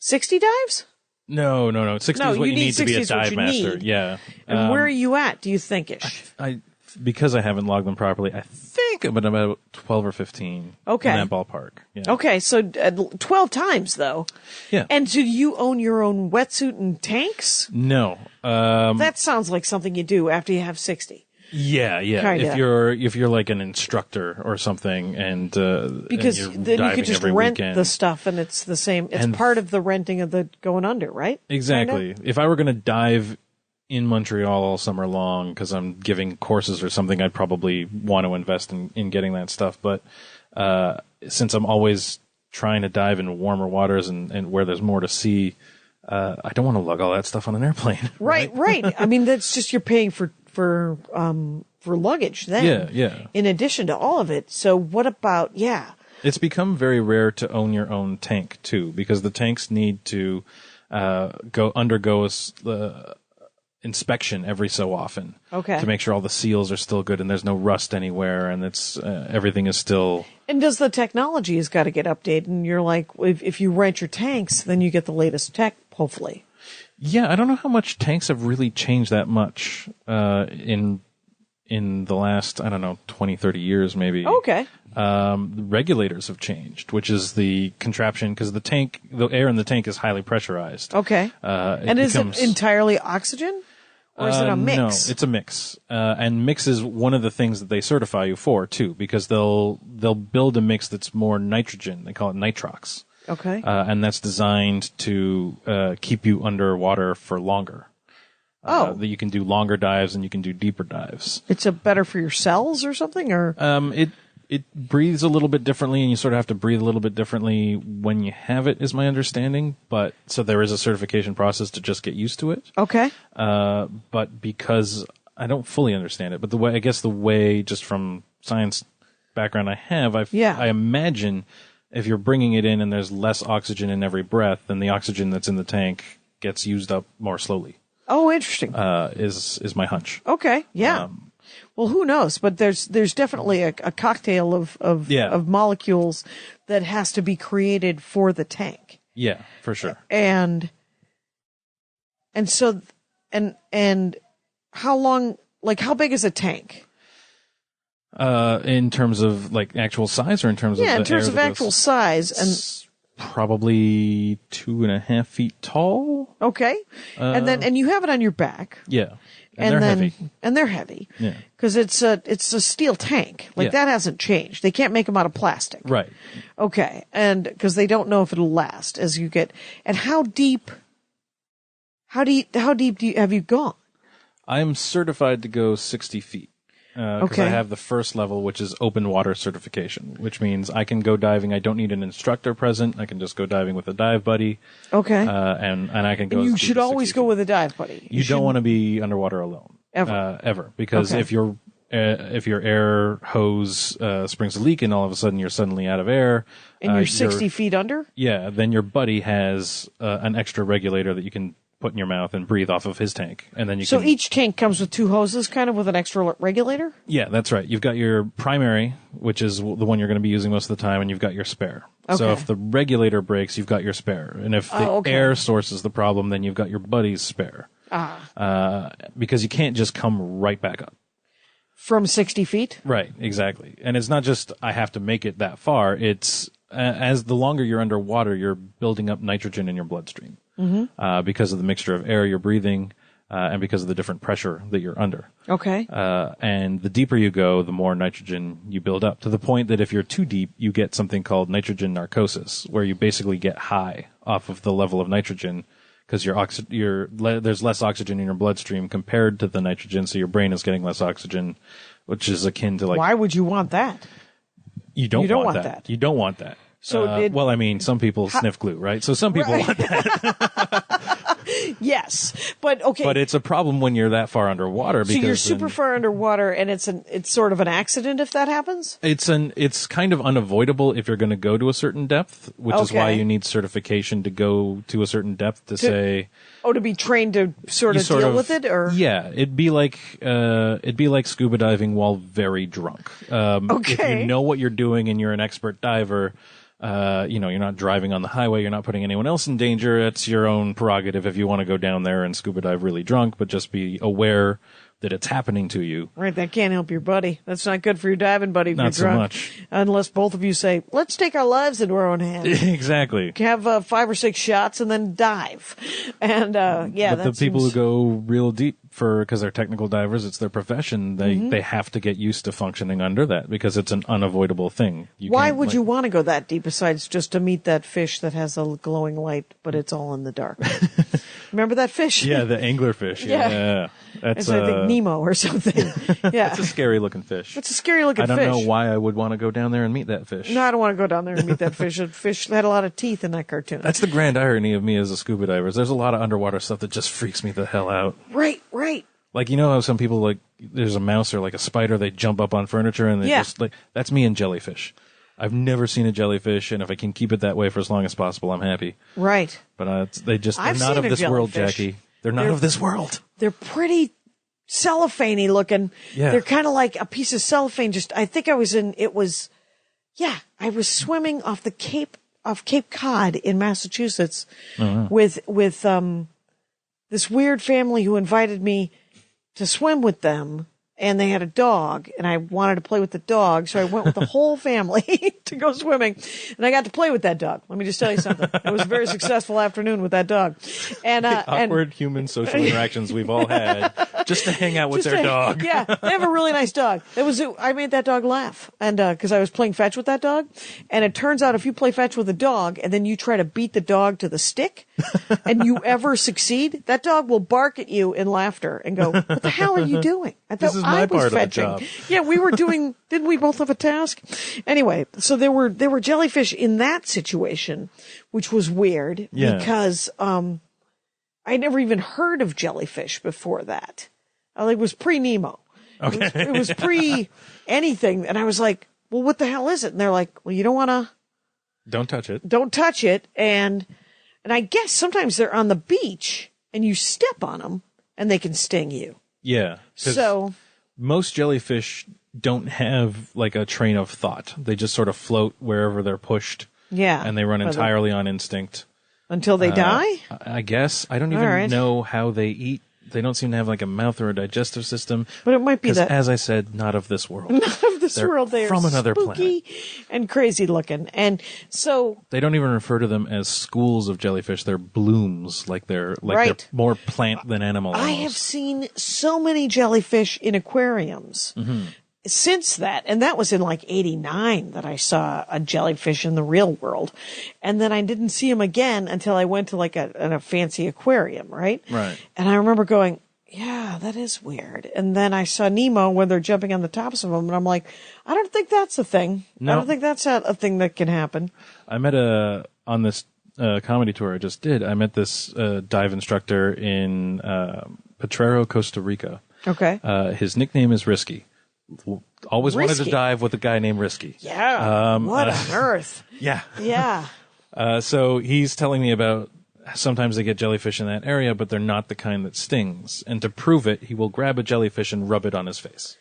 60 dives? No. 60 No, is what you you need need to be 60 a is what dive you master. need. Yeah. And where are you at, do you think-ish? Because I haven't logged them properly, I think I'm at about 12 or 15 Okay. in that ballpark. Yeah. Okay, so 12 times, though. Yeah. And do you own your own wetsuit and tanks? No. That sounds like something you do after you have 60. Yeah. Kinda. If you're like an instructor or something, and Because and you're then you diving could just every rent weekend. the stuff, and it's the same. It's And- part of the renting of the going under, right? Exactly. If I were going to dive in Montreal all summer long because I'm giving courses or something, I'd probably want to invest in getting that stuff. But since I'm always trying to dive in warmer waters and where there's more to see, I don't want to lug all that stuff on an airplane. Right. I mean, that's just you're paying for luggage then. Yeah. In addition to all of it. So what about It's become very rare to own your own tank too, because the tanks need to undergo inspection every so often. Okay. To make sure all the seals are still good and there's no rust anywhere and it's everything is still. And does the technology has got to get updated? And you're like, if you rent your tanks, then you get the latest tech, hopefully. Yeah, I don't know how much tanks have really changed that much in the last, 20, 30 years maybe. Okay. The regulators have changed, which is the contraption, because the air in the tank is highly pressurized. Okay. And is it entirely oxygen? Or is it a mix? No, it's a mix. And mix is one of the things that they certify you for, too, because they'll build a mix that's more nitrogen. They call it nitrox. Okay. And that's designed to keep you underwater for longer. That you can do longer dives and you can do deeper dives. It's better for your cells or something, or It breathes a little bit differently, and you sort of have to breathe a little bit differently when you have it, is my understanding. But so there is a certification process to just get used to it. Okay. But because I don't fully understand it, but the way just from science background I have, I imagine if you're bringing it in and there's less oxygen in every breath, then the oxygen that's in the tank gets used up more slowly. Oh, interesting. Is my hunch. Okay. Yeah. Well, who knows? But there's definitely a cocktail of molecules that has to be created for the tank. Yeah, for sure. And so how long? Like, how big is a tank? In terms of like actual size, or in terms of in the terms air of that actual goes- size, and It's probably 2.5 feet tall. okay, and you have it on your back. Yeah, and they're heavy. And they're heavy. Yeah. Because it's a steel tank. Like, Yeah. that hasn't changed. They can't make them out of plastic. Right. Okay. And because they don't know if it'll last as you get. And how deep How deep have you gone? I'm certified to go 60 feet. Because Okay. I have the first level, which is open water certification, which means I can go diving. I don't need an instructor present. I can just go diving with a dive buddy. Okay. And I can go. And you as deep should as always 60 go feet. with a dive buddy. You don't want to be underwater alone. Ever. Because Okay. if your air hose springs a leak and all of a sudden you're suddenly out of air. And you're 60 feet under? Yeah, then your buddy has an extra regulator that you can put in your mouth and breathe off of his tank. And then you So can... each tank comes with 2 hoses, kind of with an extra regulator? Yeah, that's right. You've got your primary, which is the one you're going to be using most of the time, and you've got your spare. So Okay. if the regulator breaks, you've got your spare. And if the okay. air source is the problem, then you've got your buddy's spare. Because you can't just come right back up. From 60 feet? Right, exactly. And it's not just I have to make it that far. It's as the longer you're underwater, you're building up nitrogen in your bloodstream because of the mixture of air you're breathing and because of the different pressure that you're under. Okay. And the deeper you go, the more nitrogen you build up, to the point that if you're too deep, you get something called nitrogen narcosis, where you basically get high off of the level of nitrogen because there's less oxygen in your bloodstream compared to the nitrogen, so your brain is getting less oxygen, which is akin to like... Why would you want that? You don't want that. that. You don't want that. So well, I mean, some people sniff glue, right? So some people want that. Yes. But okay. But it's a problem when you're that far underwater. so Because you're super then far underwater and it's sort of an accident if that happens? it's kind of unavoidable if you're going to go to a certain depth, which is why Okay. you need certification to go to a certain depth to say... Oh, to be trained to sort you of deal with it, or Yeah, it'd be like scuba diving while very drunk. If Okay. you know what you're doing and you're an expert diver, you're not driving on the highway, you're not putting anyone else in danger. It's your own prerogative if you want to go down there and scuba dive really drunk, but just be aware that it's happening to you. right, that can't help your buddy. That's not good for your diving buddy if Not you're so drunk. much. Unless both of you say, "Let's take our lives into our own hands." Exactly. Have 5 or 6 shots and then dive. And yeah, But that the people seems... who go real deep because they're technical divers, it's their profession. They have to get used to functioning under that because it's an unavoidable thing. Why would you want to go that deep besides just to meet that fish that has a glowing light, but it's all in the dark? Remember that fish? Yeah, the anglerfish. Yeah. Yeah. That's It's, I think, Nemo or something. Yeah. It's a scary looking fish. It's a scary looking I fish. don't know why I would want to go down there and meet that fish. No, I don't want to go down there and meet that fish. That fish had a lot of teeth in that cartoon. That's the grand irony of me as a scuba diver. There's a lot of underwater stuff that just freaks me the hell out. Right. Like, you know how some people, like, there's a mouse or like a spider, they jump up on furniture and they Yeah. just, like, that's me and jellyfish. I've never seen a jellyfish, and if I can keep it that way for as long as possible, I'm happy. Right. But they're I've not seen of a this world, jellyfish. Jackie. They're not They're- of this world. They're pretty cellophane-y looking. Yeah. They're kind of like a piece of cellophane. I think I was swimming off Cape Cod in Massachusetts with this weird family who invited me to swim with them. And they had a dog, and I wanted to play with the dog, so I went with the whole family to go swimming, and I got to play with that dog. Let me just tell you something. It was a very successful afternoon with that dog. And Awkward human social interactions we've all had just to hang out with just their to- dog. Yeah, they have a really nice dog. I made that dog laugh, and because I was playing fetch with that dog, and it turns out if you play fetch with a dog and then you try to beat the dog to the stick, and you ever succeed, that dog will bark at you in laughter and go, "What the hell are you doing?" I thought This is I my was part of the fetching. job. Yeah, we were doing. Didn't we both have a task? Anyway, so there were jellyfish in that situation, which was weird Yeah. because I never even heard of jellyfish before that. It was pre-Nemo. Okay. It was pre anything. And I was like, well, what the hell is it? And they're like, well, you don't Don't touch it. And I guess sometimes they're on the beach and you step on them and they can sting you. Yeah. 'Cause So most jellyfish don't have like a train of thought. They just sort of float wherever they're pushed. yeah. And they run Well, entirely on instinct. until they die? I guess. I don't even All right. know how they eat. They don't seem to have like a mouth or a digestive system. But it might be Because, that as I said, not of this world. of this They're world they are from another spooky and crazy looking. And so They don't even refer to them as schools of jellyfish. They're blooms, like they're Right. more plant than animal. I almost. have seen so many jellyfish in aquariums. Mm-hmm. since that, and that was in like 89 that I saw a jellyfish in the real world. And then I didn't see him again until I went to like a fancy aquarium, right? Right. And I remember going, yeah, that is weird. And then I saw Nemo when they're jumping on the tops of them, and I'm like, I don't think that's a thing. No. I don't think that's a thing that can happen. I met on this comedy tour I just did, I met this dive instructor in Potrero, Costa Rica. Okay. His nickname is Risky. Always wanted Risky. to dive with a guy named Risky. Yeah. What on earth? Yeah. Yeah. So he's telling me about sometimes they get jellyfish in that area, but they're not the kind that stings. And to prove it, he will grab a jellyfish and rub it on his face.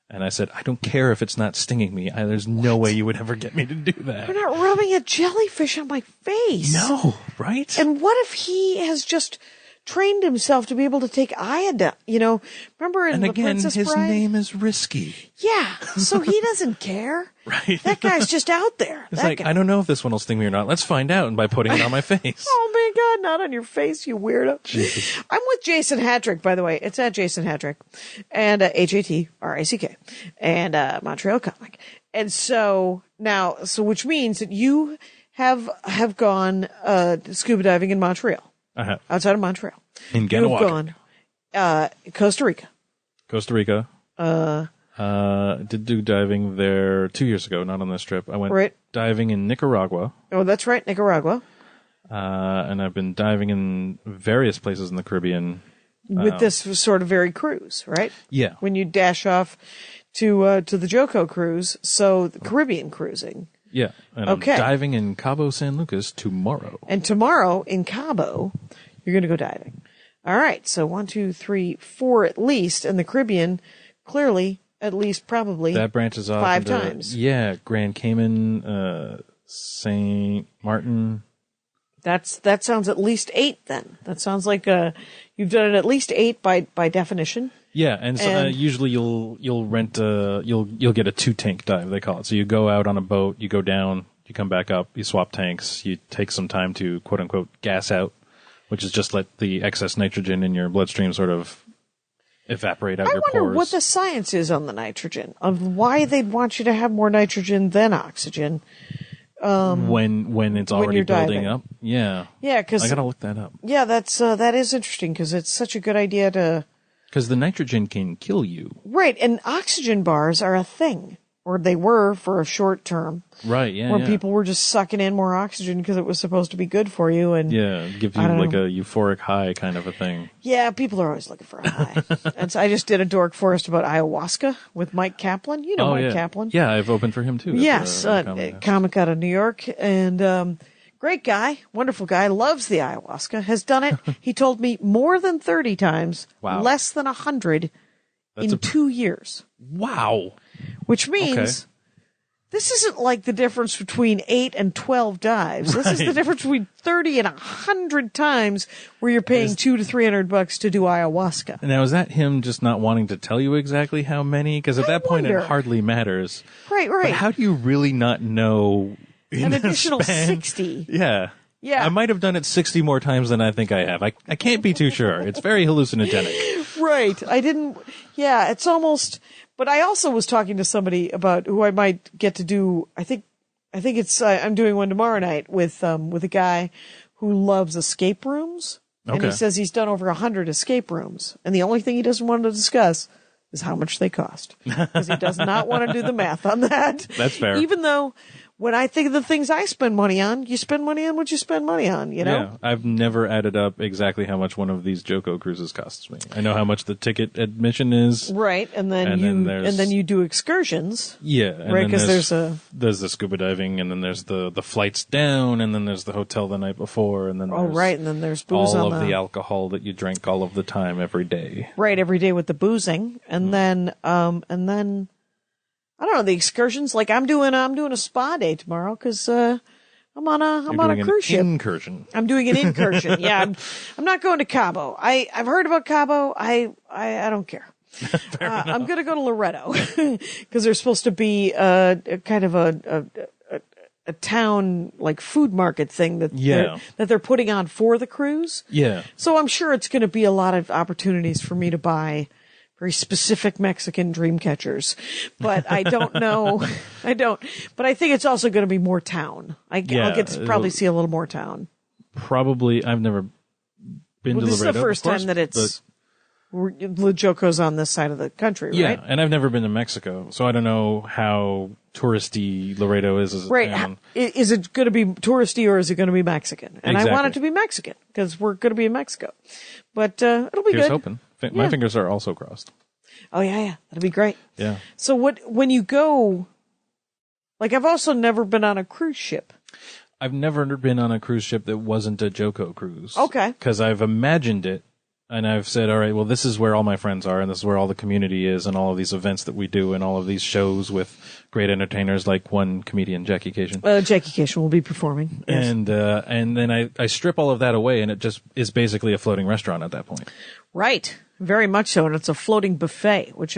And I said, I don't care if it's not stinging me. There's no way you would ever get me to do that. You're not rubbing a jellyfish on my face. No, right? And what if he has just trained himself to be able to take iodine? You know, remember in And The again, Princess his Bride? name is Risky. Yeah, so he doesn't care. Right. That guy's just out there. It's That like, guy. I don't know if this one will sting me or not. Let's find out and by putting it on my face. Oh my God, not on your face, you weirdo. Jesus. I'm with Jason Hatrick, by the way. It's at Jason Hatrick. And Hatrick. And Montreal Comic. And so now, which means that you have gone scuba diving in Montreal. Uh-huh. Outside of Montreal. In You've Ganawaka. gone Costa Rica. Costa Rica. Did do diving there 2 years ago, not on this trip. I went Right. diving in Nicaragua. Oh, that's right, Nicaragua. And I've been diving in various places in the Caribbean. With this sort of very cruise, right? Yeah. When you dash off to the Joko cruise, so the Caribbean cruising. Yeah. And Okay. I'm diving in Cabo San Lucas tomorrow. And tomorrow in Cabo, you're going to go diving. All right. So 1, 2, 3, 4 at least. And the Caribbean, clearly, at least probably That branches off 5 into, times. Yeah. Grand Cayman, St. Martin. That sounds at least 8 then. That sounds like you've done it at least 8 by definition. Yeah, and so, And- usually you'll rent you'll get a 2-tank dive, they call it. So you go out on a boat, you go down, you come back up, you swap tanks, you take some time to quote unquote gas out, which is just let the excess nitrogen in your bloodstream sort of evaporate out I your wonder pores. what the science is on the nitrogen, of why they'd want you to have more nitrogen than oxygen. when it's already you're building diving. up. Yeah. Yeah, because I gotta look that up. yeah, that is interesting because it's such a good idea to. Because the nitrogen can kill you. Right, and oxygen bars are a thing, or they were for a short term, Right, yeah. where yeah. people were just sucking in more oxygen because it was supposed to be good for you. And Yeah, give you I don't like know. a euphoric high kind of a thing. yeah, people are always looking for a high. And so I just did a Dork Forest about ayahuasca with Mike Kaplan. You know Mike yeah. Kaplan. Yeah, I've opened for him too. at Yes, the Comedy House. comic out of New York, and great guy, wonderful guy, loves the ayahuasca, has done it, he told me, more than 30 times, Wow. less than 100 in 2 years. Wow. Which means this isn't like the difference between 8 and 12 dives. This is the Right. difference between 30 and 100 times where you're paying $200 to $300 to do ayahuasca. Now, is that him just not wanting to tell you exactly how many? Because at that point, wonder. it hardly matters. Right, But right. how do you really not know? In An a additional span? 60. Yeah. Yeah. I might have done it 60 more times than I think I have. I can't be too sure. It's very hallucinogenic. Right. Yeah, it's almost, but I also was talking to somebody about who I might get to do, I think it's, I'm doing one tomorrow night with a guy who loves escape rooms. And he Okay. says he's done over 100 escape rooms. And the only thing he doesn't want to discuss is how much they cost. Because he does not want to do the math on that. That's fair. Even though when I think of the things I spend money on, you spend money on what you spend money on, you know? Yeah. I've never added up exactly how much one of these Joko cruises costs me. I know how much the ticket admission is. Right. And then And then you do excursions. Yeah. And Right, then 'cause there's there's the scuba diving, and then there's the flights down, and then there's the hotel the night before, and then Oh, there's right. And then there's booze all on of the alcohol that you drank all of the time every day. right, every day with the boozing. And then I don't know, the excursions, like I'm doing a spa day tomorrow because I'm on a cruise ship. Incursion. I'm doing an incursion. Yeah, I'm not going to Cabo. I've heard about Cabo. I don't care. I'm going to go to Loretto because there's supposed to be a kind of a town like food market thing that they're putting on for the cruise. Yeah. So I'm sure it's going to be a lot of opportunities for me to buy very specific Mexican dream catchers. But I don't know. But I think it's also going to be more town. I'll get to probably see a little more town. Probably. I've never been to Laredo. This is the first time that it's La Joco's on this side of the country, right? Yeah, and I've never been to Mexico, so I don't know how touristy Laredo is as a town. Is it going to be touristy or is it going to be Mexican? And Exactly. I want it to be Mexican because we're going to be in Mexico. But it'll be Here's good. hoping. My fingers are also crossed. Oh, yeah. That'll be great. Yeah. So when you go, like I've also never been on a cruise ship. I've never been on a cruise ship that wasn't a Joco cruise. Okay. Because I've imagined it, and I've said, all right, well, this is where all my friends are, and this is where all the community is, and all of these events that we do, and all of these shows with great entertainers like one comedian, Jackie Cation. Jackie Cation will be performing. Yes. And then I strip all of that away, and it just is basically a floating restaurant at that point. Right. Very much so. And it's a floating buffet, which,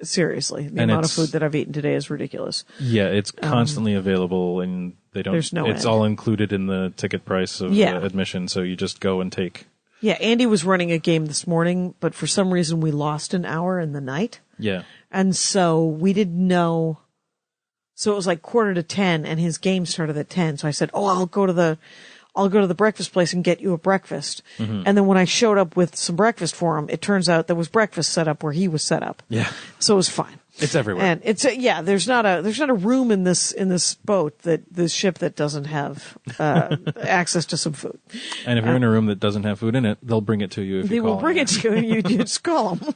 seriously, the amount of food that I've eaten today is ridiculous. Yeah, it's constantly available, and they don't. There's no it's end. all included in the ticket price of admission, so you just go and take. Yeah, Andy was running a game this morning, but for some reason we lost an hour in the night. Yeah. And so we didn't know. So it was like 9:45 and his game started at 10. So I said, I'll go to the breakfast place and get you a breakfast. Mm-hmm. And then when I showed up with some breakfast for him, it turns out there was breakfast set up where he was set up. Yeah. So it was fine. It's everywhere. And there's not a room in this boat this ship that doesn't have, access to some food. And if you're in a room that doesn't have food in it, they'll bring it to you if you call. They will bring it to you and you just call them.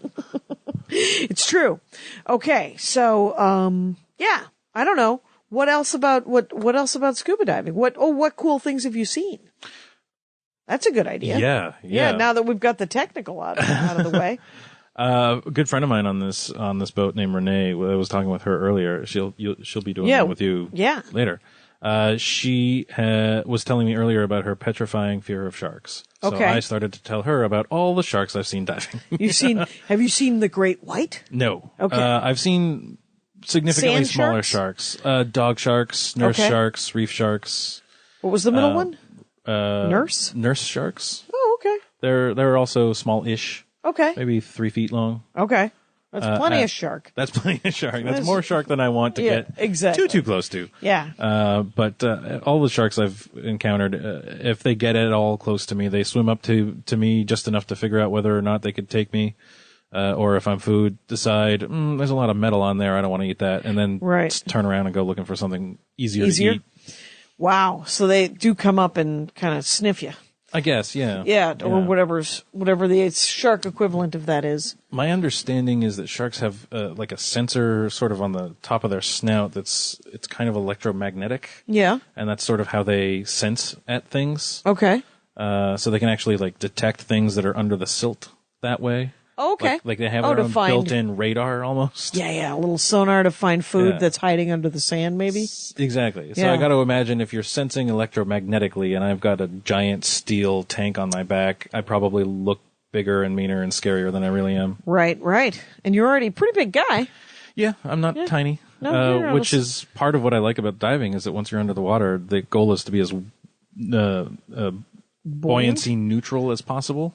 It's true. Okay. So, I don't know. What else about scuba diving? What cool things have you seen? That's a good idea. Yeah. Now that we've got the technical out of the way. A good friend of mine on this boat named Renee, I was talking with her earlier. She'll be doing that with you later. She was telling me earlier about her petrifying fear of sharks. So I started to tell her about all the sharks I've seen diving. Have you seen the great white? No. Okay. I've seen significantly Sand smaller sharks. Dog sharks, nurse sharks, reef sharks. What was the middle one? Nurse? Nurse sharks. Oh, okay. They're also small-ish. Okay. Maybe 3 feet long. Okay. That's plenty of shark. That's plenty of shark. That's more shark than I want to get exactly. too close to. Yeah. But all the sharks I've encountered, if they get at all close to me, they swim up to me just enough to figure out whether or not they could take me. Or if I'm food, decide, there's a lot of metal on there, I don't want to eat that. And then turn around and go looking for something easier to eat. Wow. So they do come up and kind of sniff you. I guess, yeah. Yeah, or whatever the shark equivalent of that is. My understanding is that sharks have like a sensor sort of on the top of their snout it's kind of electromagnetic. Yeah. And that's sort of how they sense at things. Okay. So they can actually like detect things that are under the silt that way. Oh, okay. Like they have their own built-in radar almost. Yeah, a little sonar to find food that's hiding under the sand, maybe. Exactly. So I got to imagine if you're sensing electromagnetically, and I've got a giant steel tank on my back, I probably look bigger and meaner and scarier than I really am. Right. And you're already a pretty big guy. Yeah, I'm not tiny. No, which is part of what I like about diving is that once you're under the water, the goal is to be as buoyancy neutral as possible.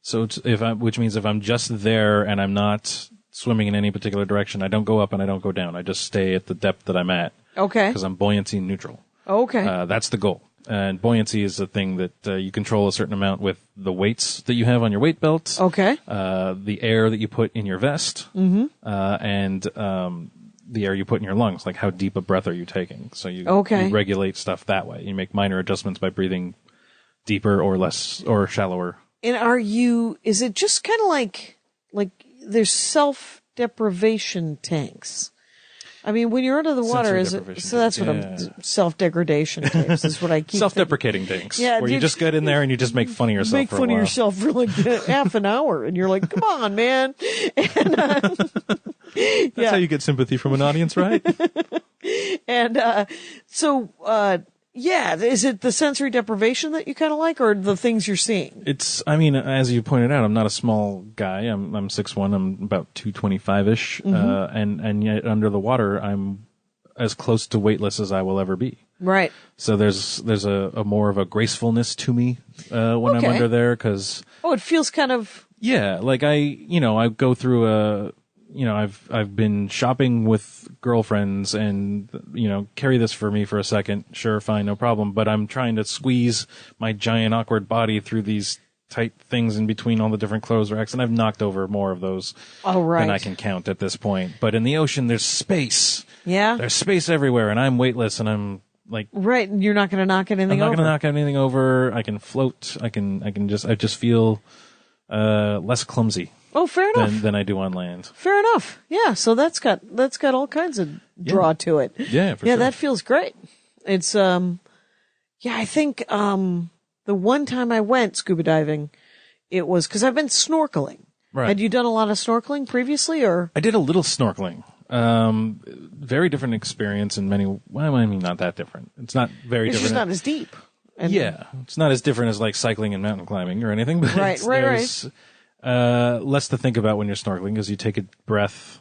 So which means if I'm just there and I'm not swimming in any particular direction, I don't go up and I don't go down. I just stay at the depth that I'm at. Okay. Because I'm buoyancy neutral. Okay. That's the goal. And buoyancy is a thing that you control a certain amount with the weights that you have on your weight belt. Okay. The air that you put in your vest. Mm-hmm. And the air you put in your lungs. Like how deep a breath are you taking? So you regulate stuff that way. You make minor adjustments by breathing deeper or less or shallower. And is it just kind of like there's self-deprivation tanks? I mean, when you're under the water, is it, so that's what self-degradation tanks is what I keep self-deprecating tanks. Yeah. Where you just get in there and you just make fun of yourself Make fun of yourself for like half an hour and you're like, come on, man. And, that's how you get sympathy from an audience, right? And, is it the sensory deprivation that you kind of like, or the things you're seeing? As you pointed out, I'm not a small guy. I'm 6'1". I'm about 225-ish. Mm-hmm. And yet under the water, I'm as close to weightless as I will ever be. Right. So there's a more of a gracefulness to me, when I'm under there, cause. Oh, it feels kind of Yeah, like I go through I've been shopping with girlfriends and, carry this for me for a second. Sure, fine, no problem. But I'm trying to squeeze my giant awkward body through these tight things in between all the different clothes racks, and I've knocked over more of those than I can count at this point. But in the ocean, there's space. Yeah. There's space everywhere, and I'm weightless, and I'm like... Right, and you're not going to knock anything over. I'm not going to knock anything over. I can float. I just feel less clumsy. Oh, fair enough. Than I do on land. Fair enough. Yeah, so that's got all kinds of draw to it. Yeah, for sure. Yeah, that feels great. It's I think the one time I went scuba diving, it was because I've been snorkeling. Right. Had you done a lot of snorkeling previously, or? I did a little snorkeling. Very different experience in many. Well, I mean, not that different. It's not very different. It's just not as deep. Yeah, it's not as different as like cycling and mountain climbing or anything. But right. There's less to think about when you're snorkeling because you take a breath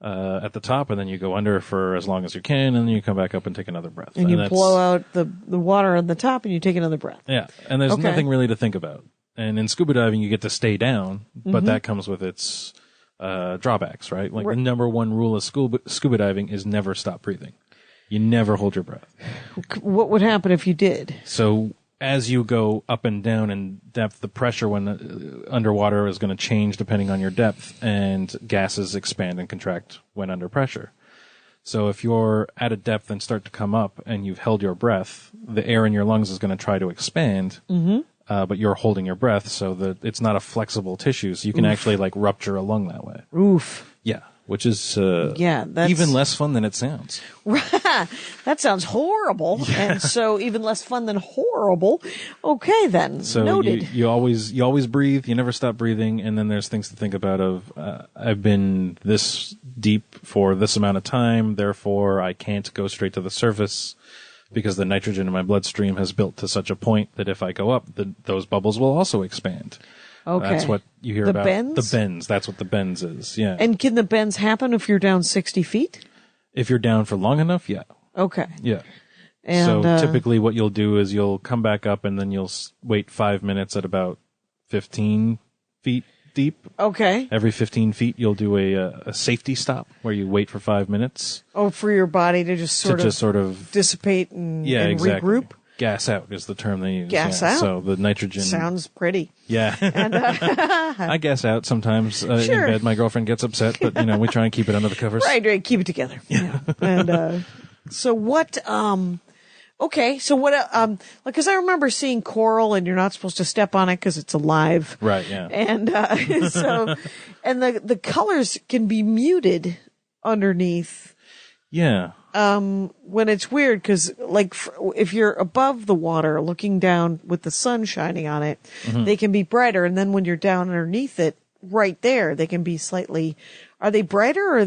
at the top and then you go under for as long as you can and then you come back up and take another breath. And you blow out the water on the top and you take another breath. Yeah, and there's nothing really to think about. And in scuba diving, you get to stay down, but that comes with its drawbacks, right? Like the number one rule of scuba diving is never stop breathing. You never hold your breath. What would happen if you did? So as you go up and down in depth, the pressure when underwater is going to change depending on your depth, and gases expand and contract when under pressure. So if you're at a depth and start to come up and you've held your breath, the air in your lungs is going to try to expand, but you're holding your breath so that it's not a flexible tissue, so you can actually like rupture a lung that way. Oof. Yeah. Which is that's even less fun than it sounds. That sounds horrible, and so even less fun than horrible. Okay, then. So noted. You always breathe. You never stop breathing, and then there's things to think about. I've been this deep for this amount of time, therefore I can't go straight to the surface because the nitrogen in my bloodstream has built to such a point that if I go up, those bubbles will also expand. Okay. That's what you hear the about. Bends? The bends. That's what the bends is. Yeah. And can the bends happen if you're down 60 feet? If you're down for long enough, yeah. Okay. Yeah. And, so typically what you'll do is you'll come back up and then you'll wait 5 minutes at about 15 feet deep. Okay. Every 15 feet you'll do a safety stop where you wait for 5 minutes. Oh, for your body to just sort of dissipate and exactly. regroup? Gas out is the term they use. Gas out? So the nitrogen... Sounds pretty. Yeah. And, I gas out sometimes in bed. My girlfriend gets upset, but, we try and keep it under the covers. Right. Keep it together. Yeah. And, so what, okay. So what, because I remember seeing coral and you're not supposed to step on it because it's alive. Right, yeah. And, and the colors can be muted underneath. Yeah. When it's weird, because like if you're above the water looking down with the sun shining on it, they can be brighter, and then when you're down underneath it, right there, they can be slightly. Are they brighter or are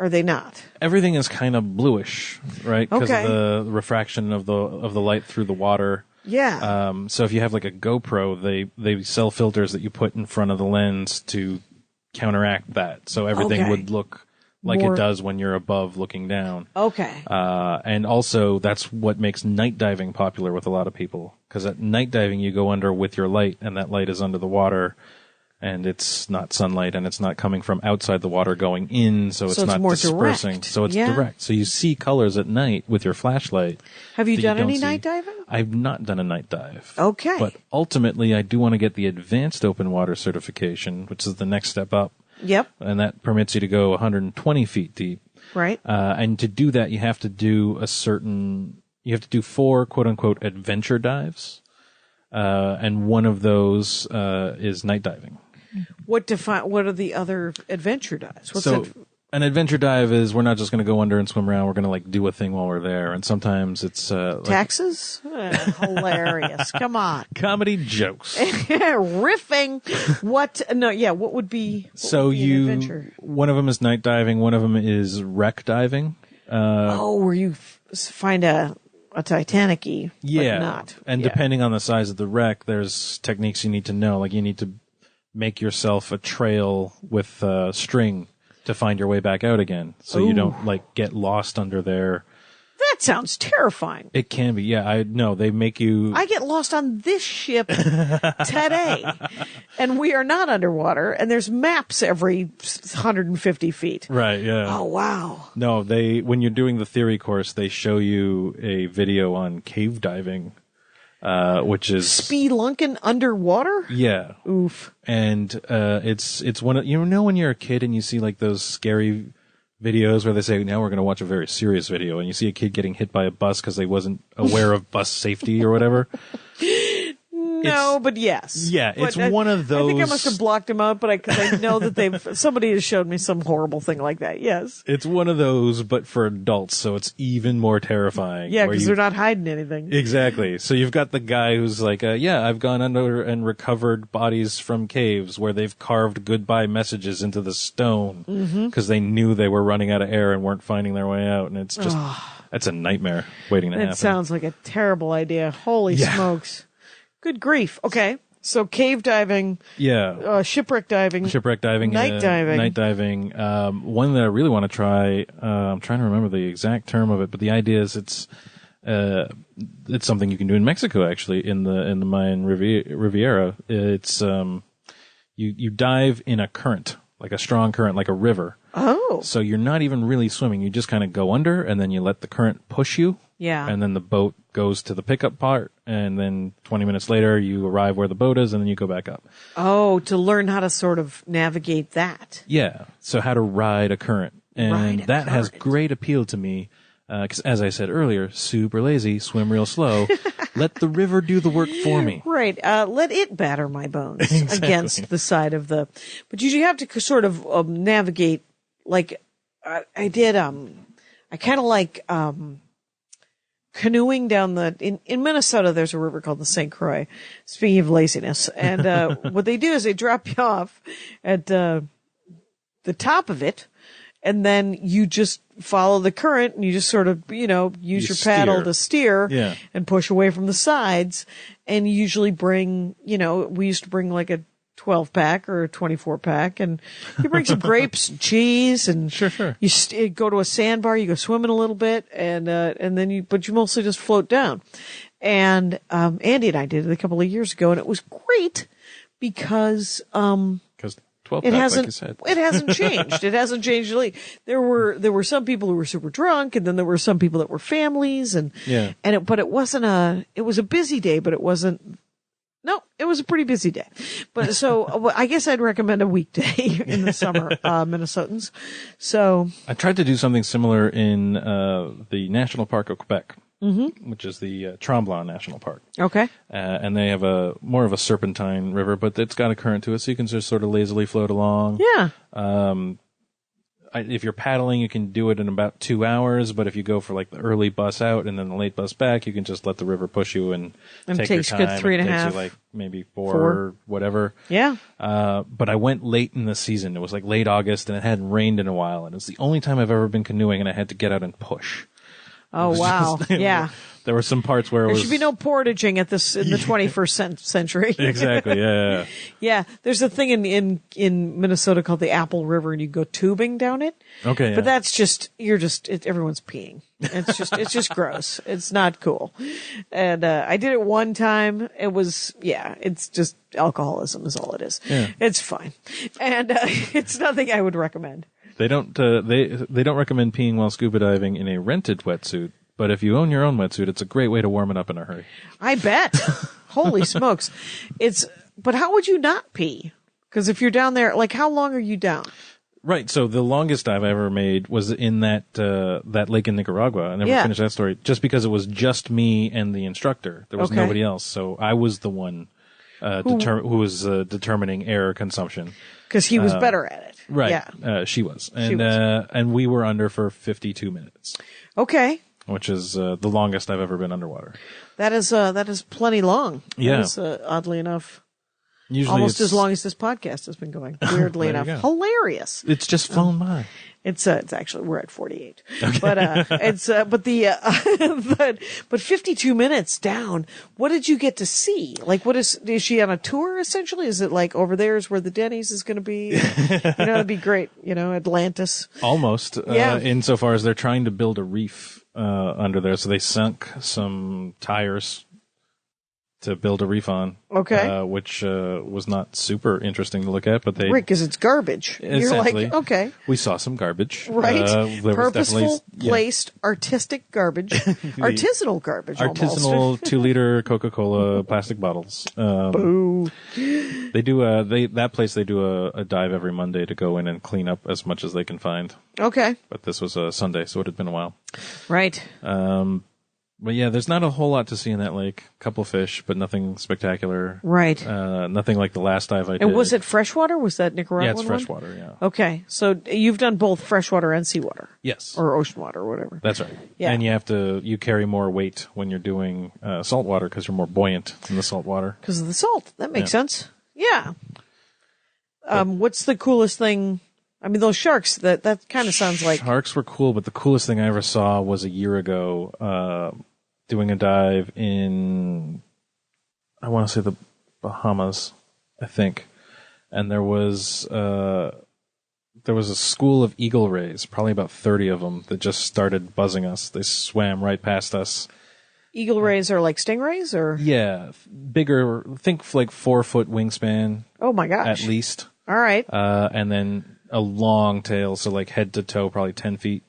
they not? Everything is kind of bluish, right? Because of the refraction of the light through the water. Yeah. So if you have like a GoPro, they sell filters that you put in front of the lens to counteract that, so everything would look like it does when you're above looking down. Okay. And also, that's what makes night diving popular with a lot of people. Because at night diving, you go under with your light, and that light is under the water, and it's not sunlight, and it's not coming from outside the water going in, so it's not more dispersing. direct. So it's direct. So you see colors at night with your flashlight. Have you done any night diving? I've not done a night dive. Okay. But ultimately, I do want to get the advanced open water certification, which is the next step up. Yep. And that permits you to go 120 feet deep. Right. And to do that, you have to do 4 quote unquote adventure dives. And one of those, is night diving. What are the other adventure dives? An adventure dive is we're not just going to go under and swim around. We're going to like do a thing while we're there. And sometimes it's taxes. Hilarious! Come on, comedy jokes, riffing. What? No, yeah. What would be? Adventure? One of them is night diving. One of them is wreck diving. Where you find a Titanic-y, yeah, but not. And depending on the size of the wreck, there's techniques you need to know. Like you need to make yourself a trail with string to find your way back out again, so you don't like get lost under there. That sounds terrifying. It can be. Yeah, I know. They make you. I get lost on this ship today, and we are not underwater, and there's maps every 150 feet. Right, yeah. Oh, wow. No, when you're doing the theory course, they show you a video on cave diving, which is Spelunking underwater? Yeah. Oof. And it's one of, when you're a kid and you see like those scary videos where they say, now we're going to watch a very serious video, and you see a kid getting hit by a bus because they wasn't aware of bus safety or whatever. No, but yes. Yeah, it's one of those. I think I must have blocked him out, but I know that somebody has showed me some horrible thing like that. Yes. It's one of those, but for adults, so it's even more terrifying. Yeah, because they're not hiding anything. Exactly. So you've got the guy who's like, I've gone under and recovered bodies from caves where they've carved goodbye messages into the stone because they knew they were running out of air and weren't finding their way out. And it's just, that's a nightmare waiting to happen. It sounds like a terrible idea. Holy smokes. Good grief. Okay. So cave diving. Yeah. Shipwreck diving. Night diving. One that I really want to try. I'm trying to remember the exact term of it, but the idea is it's something you can do in Mexico, actually, in the Mayan Riviera. It's, you dive in a current, like a strong current, like a river. Oh. So you're not even really swimming. You just kind of go under and then you let the current push you. Yeah. And then the boat goes to the pickup part, and then 20 minutes later you arrive where the boat is, and then you go back up. Oh, to learn how to sort of navigate that. Yeah. So how to ride a current. And that has great appeal to me, because as I said earlier, super lazy, swim real slow. Let the river do the work for me. Right. Let it batter my bones against the side of the... But you have to sort of navigate, like, I did, I kind of like... canoeing down in Minnesota, there's a river called the St. Croix. Speaking of laziness. And, what they do is they drop you off at, the top of it, and then you just follow the current and you just sort of, use your paddle to steer and push away from the sides. And you usually bring, we used to bring like a 12-pack or a 24-pack, and you bring some grapes and cheese, and sure. You go to a sandbar, you go swimming a little bit, and then but you mostly just float down. And Andy and I did it a couple of years ago, and it was great because 12-pack, it hasn't like you said. it hasn't changed. It hasn't changed really. There were some people who were super drunk, and then there were some people that were families, but it wasn't it was a busy day, but it wasn't. No, it was a pretty busy day. But so I guess I'd recommend a weekday in the summer, Minnesotans. So I tried to do something similar in the National Park of Quebec, which is the Tremblay National Park. Okay. And they have more of a serpentine river, but it's got a current to it, so you can just sort of lazily float along. Yeah. If you're paddling, you can do it in about 2 hours, but if you go for like the early bus out and then the late bus back, you can just let the river push you and take your time. It takes good 3.5. It takes you like maybe four or whatever. Yeah. But I went late in the season. It was like late August and it hadn't rained in a while, and it's the only time I've ever been canoeing and I had to get out and push. Oh, wow. Yeah. There were some parts where there should be no portaging in the 21st century. Exactly. Yeah. Yeah. There's a thing in Minnesota called the Apple River, and you go tubing down it. Okay. Yeah. But that's just, everyone's peeing. It's just gross. It's not cool. And, I did it one time. It was, it's just alcoholism is all it is. Yeah. It's fine. And, it's nothing I would recommend. They don't recommend peeing while scuba diving in a rented wetsuit, but if you own your own wetsuit, it's a great way to warm it up in a hurry. I bet. Holy smokes. But how would you not pee? Because if you're down there, like, how long are you down? Right. So the longest dive I ever made was in that lake in Nicaragua. I never finished that story just because it was just me and the instructor. There was nobody else. So I was the one, who was determining air consumption. Because he was better at it. Right. Yeah. She was. And we were under for 52 minutes. Okay. Which is the longest I've ever been underwater. That is plenty long. Yeah. That is, oddly enough. Usually almost it's- as long as this podcast has been going. Weirdly There you enough, go. hilarious. It's just flown by. It's actually we're at 48, but but 52 minutes down. What did you get to see? Like, is she on a tour essentially? Is it like over there is where the Denny's is going to be? That'd be great. Atlantis. Almost. Yeah. Insofar as they're trying to build a reef under there, so they sunk some tires to build a reef on. Okay. Which was not super interesting to look at, but they Right, because it's garbage. You're essentially, like, okay. we saw some garbage. Right. There was definitely Purposeful, placed, artistic garbage. Artisanal garbage, almost. artisanal 2-liter Coca-Cola plastic bottles. Ooh. They do that place. They do a dive every Monday to go in and clean up as much as they can find. Okay. But this was a Sunday, so it had been a while. Right. But yeah, there's not a whole lot to see in that lake. Couple fish, but nothing spectacular. Right. Nothing like the last dive I did. And was it freshwater? Was that Nicaraguan Yeah, it's one? freshwater. Yeah. Okay. So you've done both freshwater and seawater. Yes. Or ocean water or whatever. That's right. Yeah. And you carry more weight when you're doing salt water because you're more buoyant in the salt water. Because of the salt. That makes Yeah. sense. Yeah. What's the coolest thing? I mean, those sharks, that kind of sounds like... Sharks were cool, but the coolest thing I ever saw was a year ago, doing a dive in, I want to say the Bahamas, I think. And there was a school of eagle rays, probably about 30 of them, that just started buzzing us. They swam right past us. Eagle rays are like stingrays, or? Yeah, bigger, think like 4-foot wingspan. Oh my gosh. At least. All right. And then a long tail, so like head to toe, probably 10 feet.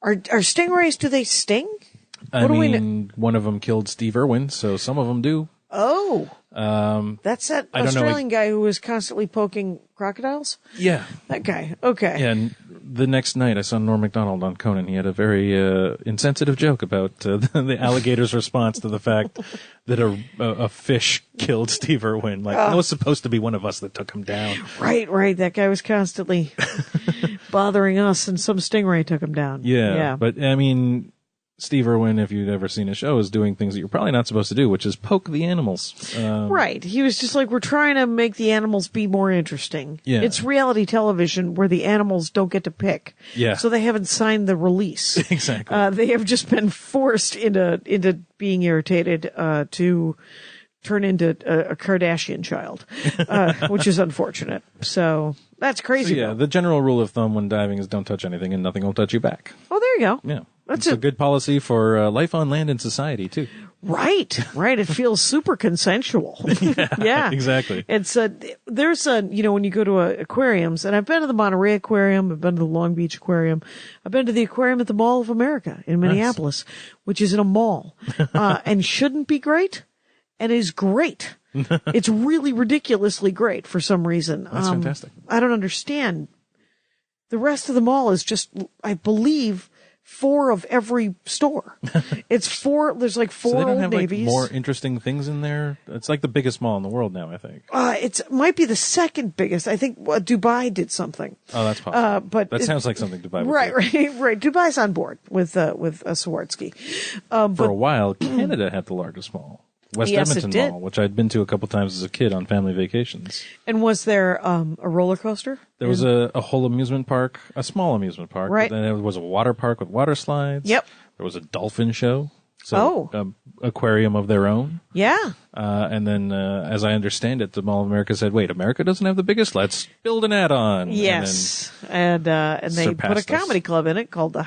Are stingrays, do they sting? I What do we mean, one of them killed Steve Irwin, so some of them do. Oh. That's that I don't know, Australian guy who was constantly poking crocodiles? Yeah. That guy. Okay. Yeah, and the next night I saw Norm Macdonald on Conan. He had a very insensitive joke about the alligator's response to the fact that a fish killed Steve Irwin. Like, it was supposed to be one of us that took him down. Right. That guy was constantly bothering us, and some stingray took him down. Yeah. But, I mean, Steve Irwin, if you've ever seen his show, is doing things that you're probably not supposed to do, which is poke the animals. Right. He was just like, we're trying to make the animals be more interesting. Yeah. It's reality television where the animals don't get to pick. Yeah. So they haven't signed the release. Exactly. They have just been forced into being irritated to turn into a Kardashian child, which is unfortunate. So that's crazy. So, yeah, though. the general rule of thumb when diving is don't touch anything and nothing will touch you back. Oh, there you go. Yeah. That's It's a good policy for life on land and society, too. Right. It feels super consensual. Yeah. Exactly. It's there's when you go to aquariums, and I've been to the Monterey Aquarium, I've been to the Long Beach Aquarium, I've been to the aquarium at the Mall of America in Minneapolis, which is in a mall, and shouldn't be great, and is great. It's really ridiculously great for some reason. That's fantastic. I don't understand. The rest of the mall is just, I believe, 4 of every store. It's 4. There's like 4 So they don't Old have Navies. like more interesting things in there. It's like the biggest mall in the world now, I think. It might be the second biggest. I think Dubai did something. Oh, that's possible. But that sounds like something Dubai would Right, do. right. Dubai's on board with Swarovski. For a while, Canada had the largest mall, West Yes, it Edmonton did. Mall, which I'd been to a couple times as a kid on family vacations. And was there a roller coaster? There was a whole amusement park, a small amusement park. Right. But then there was a water park with water slides. Yep. There was a dolphin show. So, aquarium of their own. Yeah. And then, as I understand it, the Mall of America said, wait, America doesn't have the biggest? Let's build an add-on. Yes. And they put a surpassed us. comedy club in it called the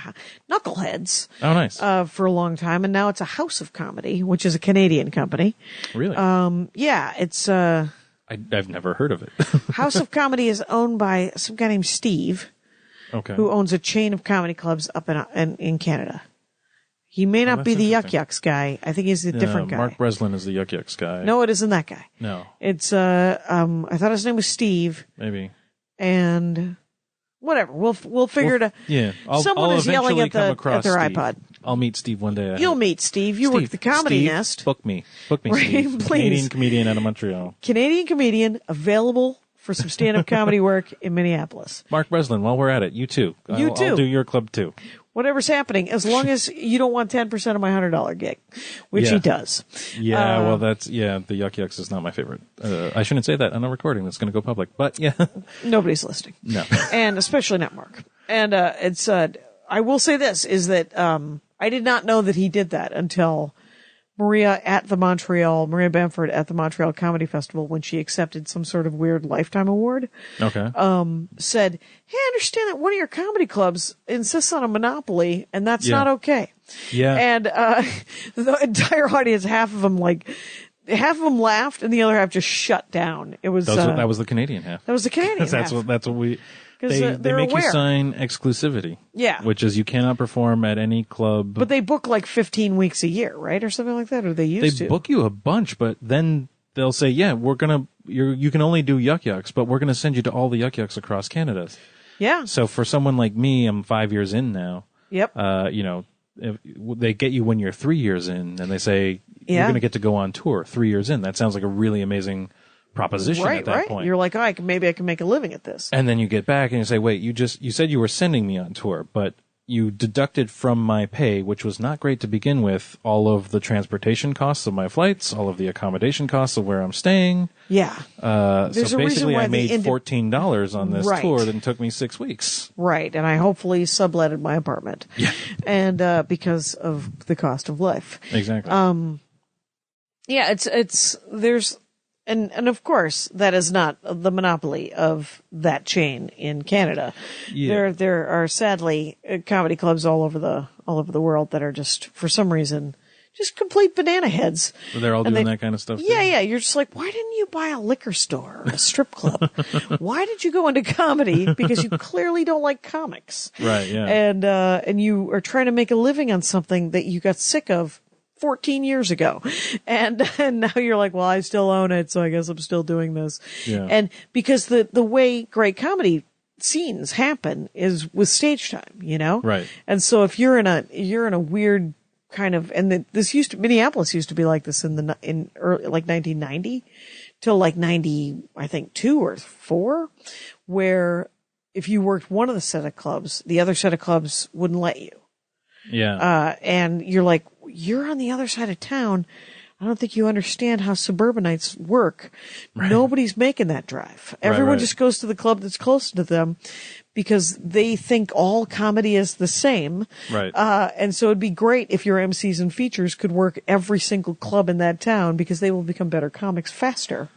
Knuckleheads. Oh, nice. For a long time. And now it's a House of Comedy, which is a Canadian company. Really? Yeah, it's, I've never heard of it. House of Comedy is owned by some guy named Steve, Okay. who owns a chain of comedy clubs up in Canada. He may not that's be the Yuck interesting. Yucks guy. I think he's a different guy. Mark Breslin is the Yuck Yucks guy. No, it isn't that guy. No. It's I thought his name was Steve, Maybe. and whatever. We'll figure it out. Yeah. Someone I'll is yelling eventually at come across their Steve. iPod. I'll meet Steve one day. You'll meet Steve. You work at the Comedy Steve, Nest. Book me. Book me, Right, Steve. please. Canadian comedian out of Montreal. Canadian comedian available for some stand-up comedy work in Minneapolis. Mark Breslin, while we're at it, you too. You too. I'll do your club too. whatever's happening, as long as you don't want 10% of my $100 gig, which he does. Yeah, well, the Yuck Yucks is not my favorite. I shouldn't say that on a recording that's going to go public, but yeah. Nobody's listening. No. And especially not Mark. And I will say this, is that I did not know that he did that until Maria Bamford at the Montreal Comedy Festival, when she accepted some sort of weird lifetime award, Okay. said, hey, I understand that one of your comedy clubs insists on a monopoly, and that's not okay. Yeah. And the entire audience, half of them laughed, and the other half just shut down. It was that was the Canadian half. That was the Canadian half. That's what we. Because They make aware. you sign exclusivity. Yeah. Which is you cannot perform at any club. But they book like 15 weeks a year, right? Or something like that? Or they used to. They book you a bunch, but then they'll say, yeah, you can only do Yuck Yucks, but we're going to send you to all the Yuck Yucks across Canada. Yeah. So for someone like me, I'm 5 years in now. Yep. If they get you when you're 3 years in, and they say, you're going to get to go on tour 3 years in. That sounds like a really amazing proposition at that point. You're like, maybe I can make a living at this. And then you get back and you say, wait, you said you were sending me on tour, but you deducted from my pay, which was not great to begin with, all of the transportation costs of my flights, all of the accommodation costs of where I'm staying. Yeah. So There's a reason basically why I made $14 on this tour that took me 6 weeks. Right. And I hopefully subletted my apartment. Yeah. And because of the cost of life. Exactly. Yeah, there's and of course that is not the monopoly of that chain in Canada. Yeah. There are sadly comedy clubs all over the world that are just, for some reason, just complete banana heads. So they're all doing that kind of stuff too? Yeah. You're just like, why didn't you buy a liquor store or a strip club? Why did you go into comedy? Because you clearly don't like comics. Right, yeah. And you are trying to make a living on something that you got sick of 14 years ago. And now you're like, well, I still own it, so I guess I'm still doing this. Yeah. And because the way great comedy scenes happen is with stage time, Right. And so if you're in a weird kind of, and Minneapolis used to be like this in early, like 1990 till like 90, I think 2 or 4, where if you worked one of the set of clubs, the other set of clubs wouldn't let you. Yeah. And you're like, you're on the other side of town. I don't think you understand how suburbanites work. Right. Nobody's making that drive. Everyone just goes to the club that's close to them because they think all comedy is the same. Right. And so it'd be great if your MCs and features could work every single club in that town, because they will become better comics faster.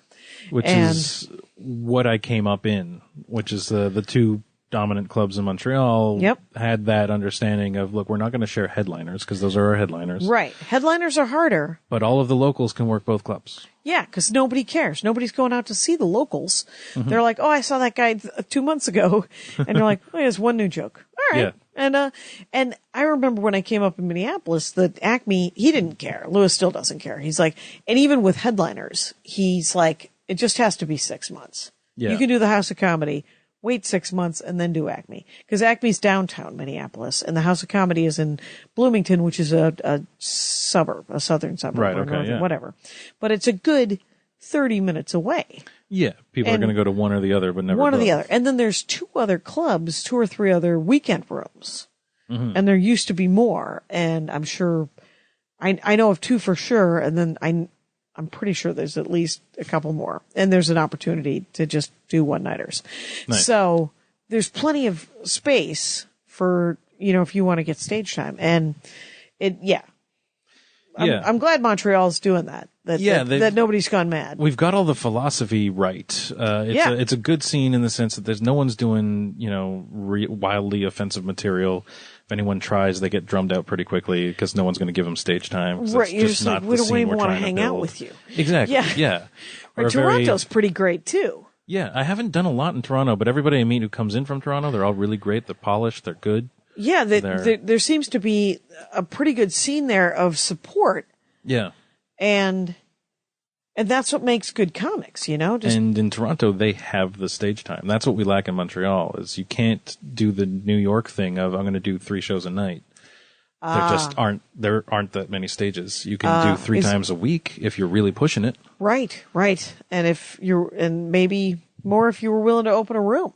Which is what I came up in, which is the two dominant clubs in Montreal had that understanding of, look, we're not going to share headliners because those are our headliners. Right. Headliners are harder. But all of the locals can work both clubs. Yeah, because nobody cares. Nobody's going out to see the locals. Mm-hmm. They're like, oh, I saw that guy 2 months ago. And you're like, oh, he has one new joke. All right. Yeah. And I remember when I came up in Minneapolis, that Acme, he didn't care. Lewis still doesn't care. He's like, and even with headliners, he's like, it just has to be 6 months. Yeah. You can do the House of Comedy, wait 6 months, and then do Acme. Because Acme's downtown Minneapolis, and the House of Comedy is in Bloomington, which is a suburb, a southern suburb, right, okay, whatever. But it's a good 30 minutes away. Yeah, people are going to go to one or the other, but never one both. or the other. And then there's 2 other clubs, 2 or 3 other weekend rooms. Mm-hmm. And there used to be more, and I'm sure, I know of 2 for sure, and then I'm pretty sure there's at least a couple more. And there's an opportunity to just do one-nighters. Nice. So there's plenty of space for, if you want to get stage time. And I'm glad Montreal's doing that. That nobody's gone mad. We've got all the philosophy right. It's a good scene in the sense that there's no one's doing, wildly offensive material. If anyone tries, they get drummed out pretty quickly because no one's going to give them stage time. Right, you're just like, we don't even want to hang out with you. Exactly. Yeah. Right, Toronto's pretty great too. Yeah, I haven't done a lot in Toronto, but everybody I meet who comes in from Toronto, they're all really great. They're polished. They're good. Yeah, there seems to be a pretty good scene there of support. Yeah. And that's what makes good comics, And in Toronto, they have the stage time. That's what we lack in Montreal, is you can't do the New York thing of, I'm going to do 3 shows a night. There aren't that many stages. You can do 3 times a week if you're really pushing it. Right. And maybe more if you were willing to open a room.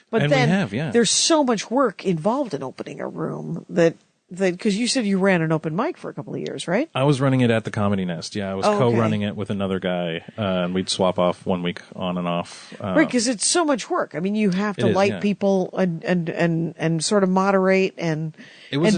But And then we have, yeah. there's so much work involved in opening a room that because you said you ran an open mic for a couple of years, right? I was running it at the Comedy Nest. Yeah, I was okay. co-running it with another guy, and we'd swap off 1 week on and off. Right, because it's so much work. I mean, you have to It is, light yeah. people and sort of moderate and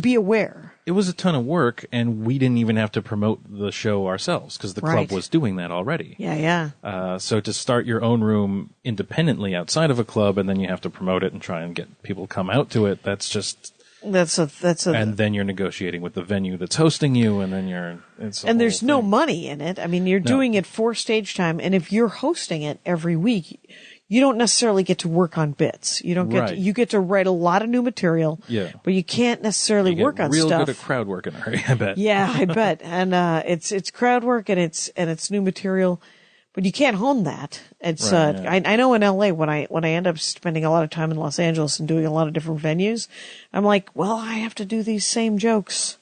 be aware. It was a ton of work, and we didn't even have to promote the show ourselves because the Right. club was doing that already. Yeah. So to start your own room independently outside of a club, and then you have to promote it and try and get people to come out to it. That's just. That's a. And then you're negotiating with the venue that's hosting you, and then And there's no money in it. I mean, you're doing it for stage time, and if you're hosting it every week, you don't necessarily get to work on bits. You don't get. Right. You get to write a lot of new material. Yeah. But you can't necessarily You work get on real stuff. good at crowd work in a hurry, I bet. Yeah, I bet. And it's crowd work and it's new material, but you can't hone that. It's Right, yeah. I know in LA when I end up spending a lot of time in Los Angeles and doing a lot of different venues, I'm like, well, I have to do these same jokes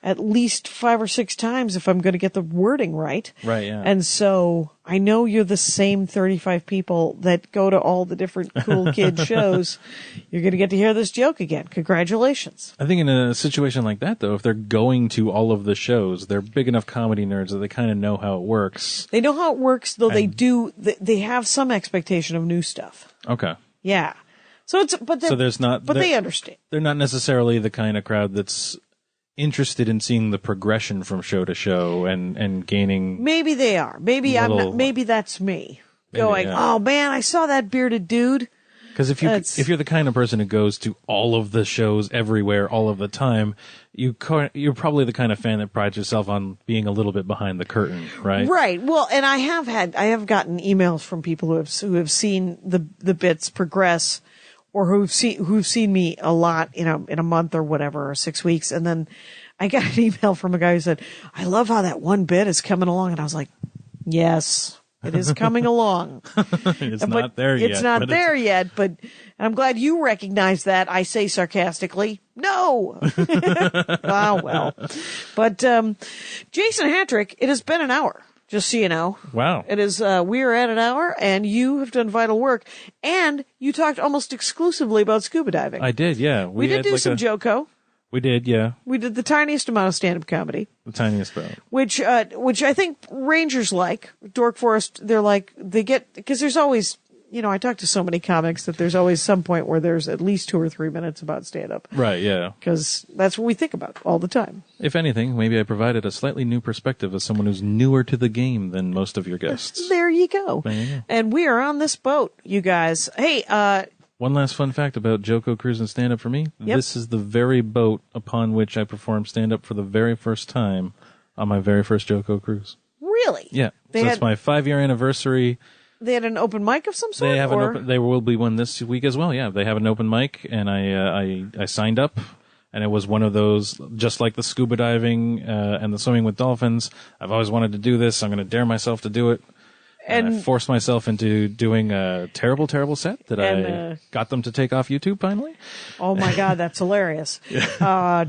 at least 5 or 6 times if I'm going to get the wording right. Right, yeah. And so I know you're the same 35 people that go to all the different cool kid shows. You're going to get to hear this joke again. Congratulations. I think in a situation like that, though, if they're going to all of the shows, they're big enough comedy nerds that they kind of know how it works. They know how it works, though they have some expectation of new stuff. Okay. Yeah. So there's not. But they understand. They're not necessarily the kind of crowd that's interested in seeing the progression from show to show and gaining. Maybe they are. Maybe I'm not. Maybe that's me going, yeah. oh man, I saw that bearded dude. Because if you're the kind of person who goes to all of the shows everywhere all of the time, you're probably the kind of fan that prides yourself on being a little bit behind the curtain, right? Right. Well, and I have gotten emails from people who have seen the bits progress, or who've seen me a lot, in a month or whatever, or 6 weeks, and then I got an email from a guy who said, "I love how that one bit is coming along," and I was like, "Yes." It is coming along. It's not there yet. It's not there yet, but I'm glad you recognize that. I say sarcastically, no. Ah, well. But Jason Hatrick, it has been an hour, just so you know. Wow. It is, we are at an hour, and you have done vital work, and you talked almost exclusively about scuba diving. I did, yeah. We did do some Joko. We did, yeah. We did the tiniest amount of stand-up comedy. The tiniest bit. Which I think Rangers like. Dork Forest, because there's always, I talk to so many comics that there's always some point where there's at least 2 or 3 minutes about stand-up. Right, yeah. Because that's what we think about all the time. If anything, maybe I provided a slightly new perspective as someone who's newer to the game than most of your guests. There you go. There you go. And we are on this boat, you guys. Hey, one last fun fact about Joko Cruise and stand-up for me. Yep. This is the very boat upon which I performed stand-up for the very first time on my very first Joko Cruise. really? Yeah. It's my 5-year anniversary. They had an open mic of some sort? There will be one this week as well, yeah. They have an open mic, and I signed up, and it was one of those, just like the scuba diving and the swimming with dolphins. I've always wanted to do this. I'm going to dare myself to do it. And I forced myself into doing a terrible, terrible set that I got them to take off YouTube finally. Oh my God, that's hilarious. I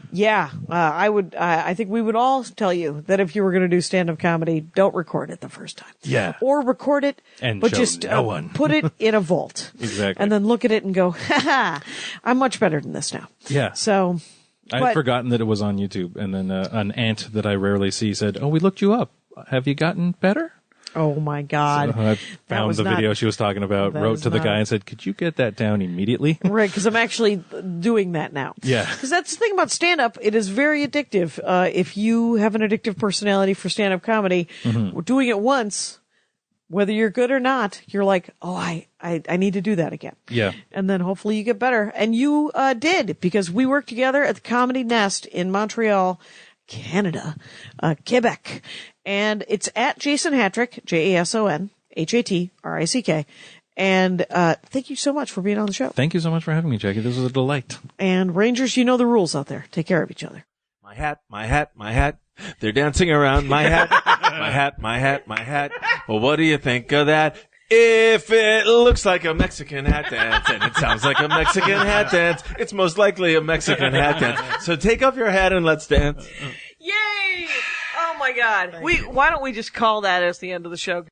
think we would all tell you that if you were going to do stand-up comedy, don't record it the first time. Yeah. Or record it, but just no one. Put it in a vault. Exactly. And then look at it and go, ha, I'm much better than this now. Yeah. So. I had forgotten that it was on YouTube, and then an aunt that I rarely see said, "Oh, we looked you up. Have you gotten better?" Oh my God. So I found the video she was talking about, wrote to the guy and said, "Could you get that down immediately?" Right, because I'm actually doing that now. Yeah. Because that's the thing about stand-up. It is very addictive. If you have an addictive personality for stand-up comedy, doing it once, whether you're good or not, you're like, oh, I need to do that again. Yeah. And then hopefully you get better. And you did, because we worked together at the Comedy Nest in Montreal, Canada, Quebec. And it's at Jason Hatrick, JasonHatrick. And thank you so much for being on the show. Thank you so much for having me, Jackie. This was a delight. And Rangers, you know the rules out there. Take care of each other. My hat, my hat, my hat. They're dancing around my hat. My hat, my hat, my hat. Well, what do you think of that? If it looks like a Mexican hat dance and it sounds like a Mexican hat dance, it's most likely a Mexican hat dance. So take off your hat and let's dance. Yay! Oh my God. Why don't we just call that as the end of the show?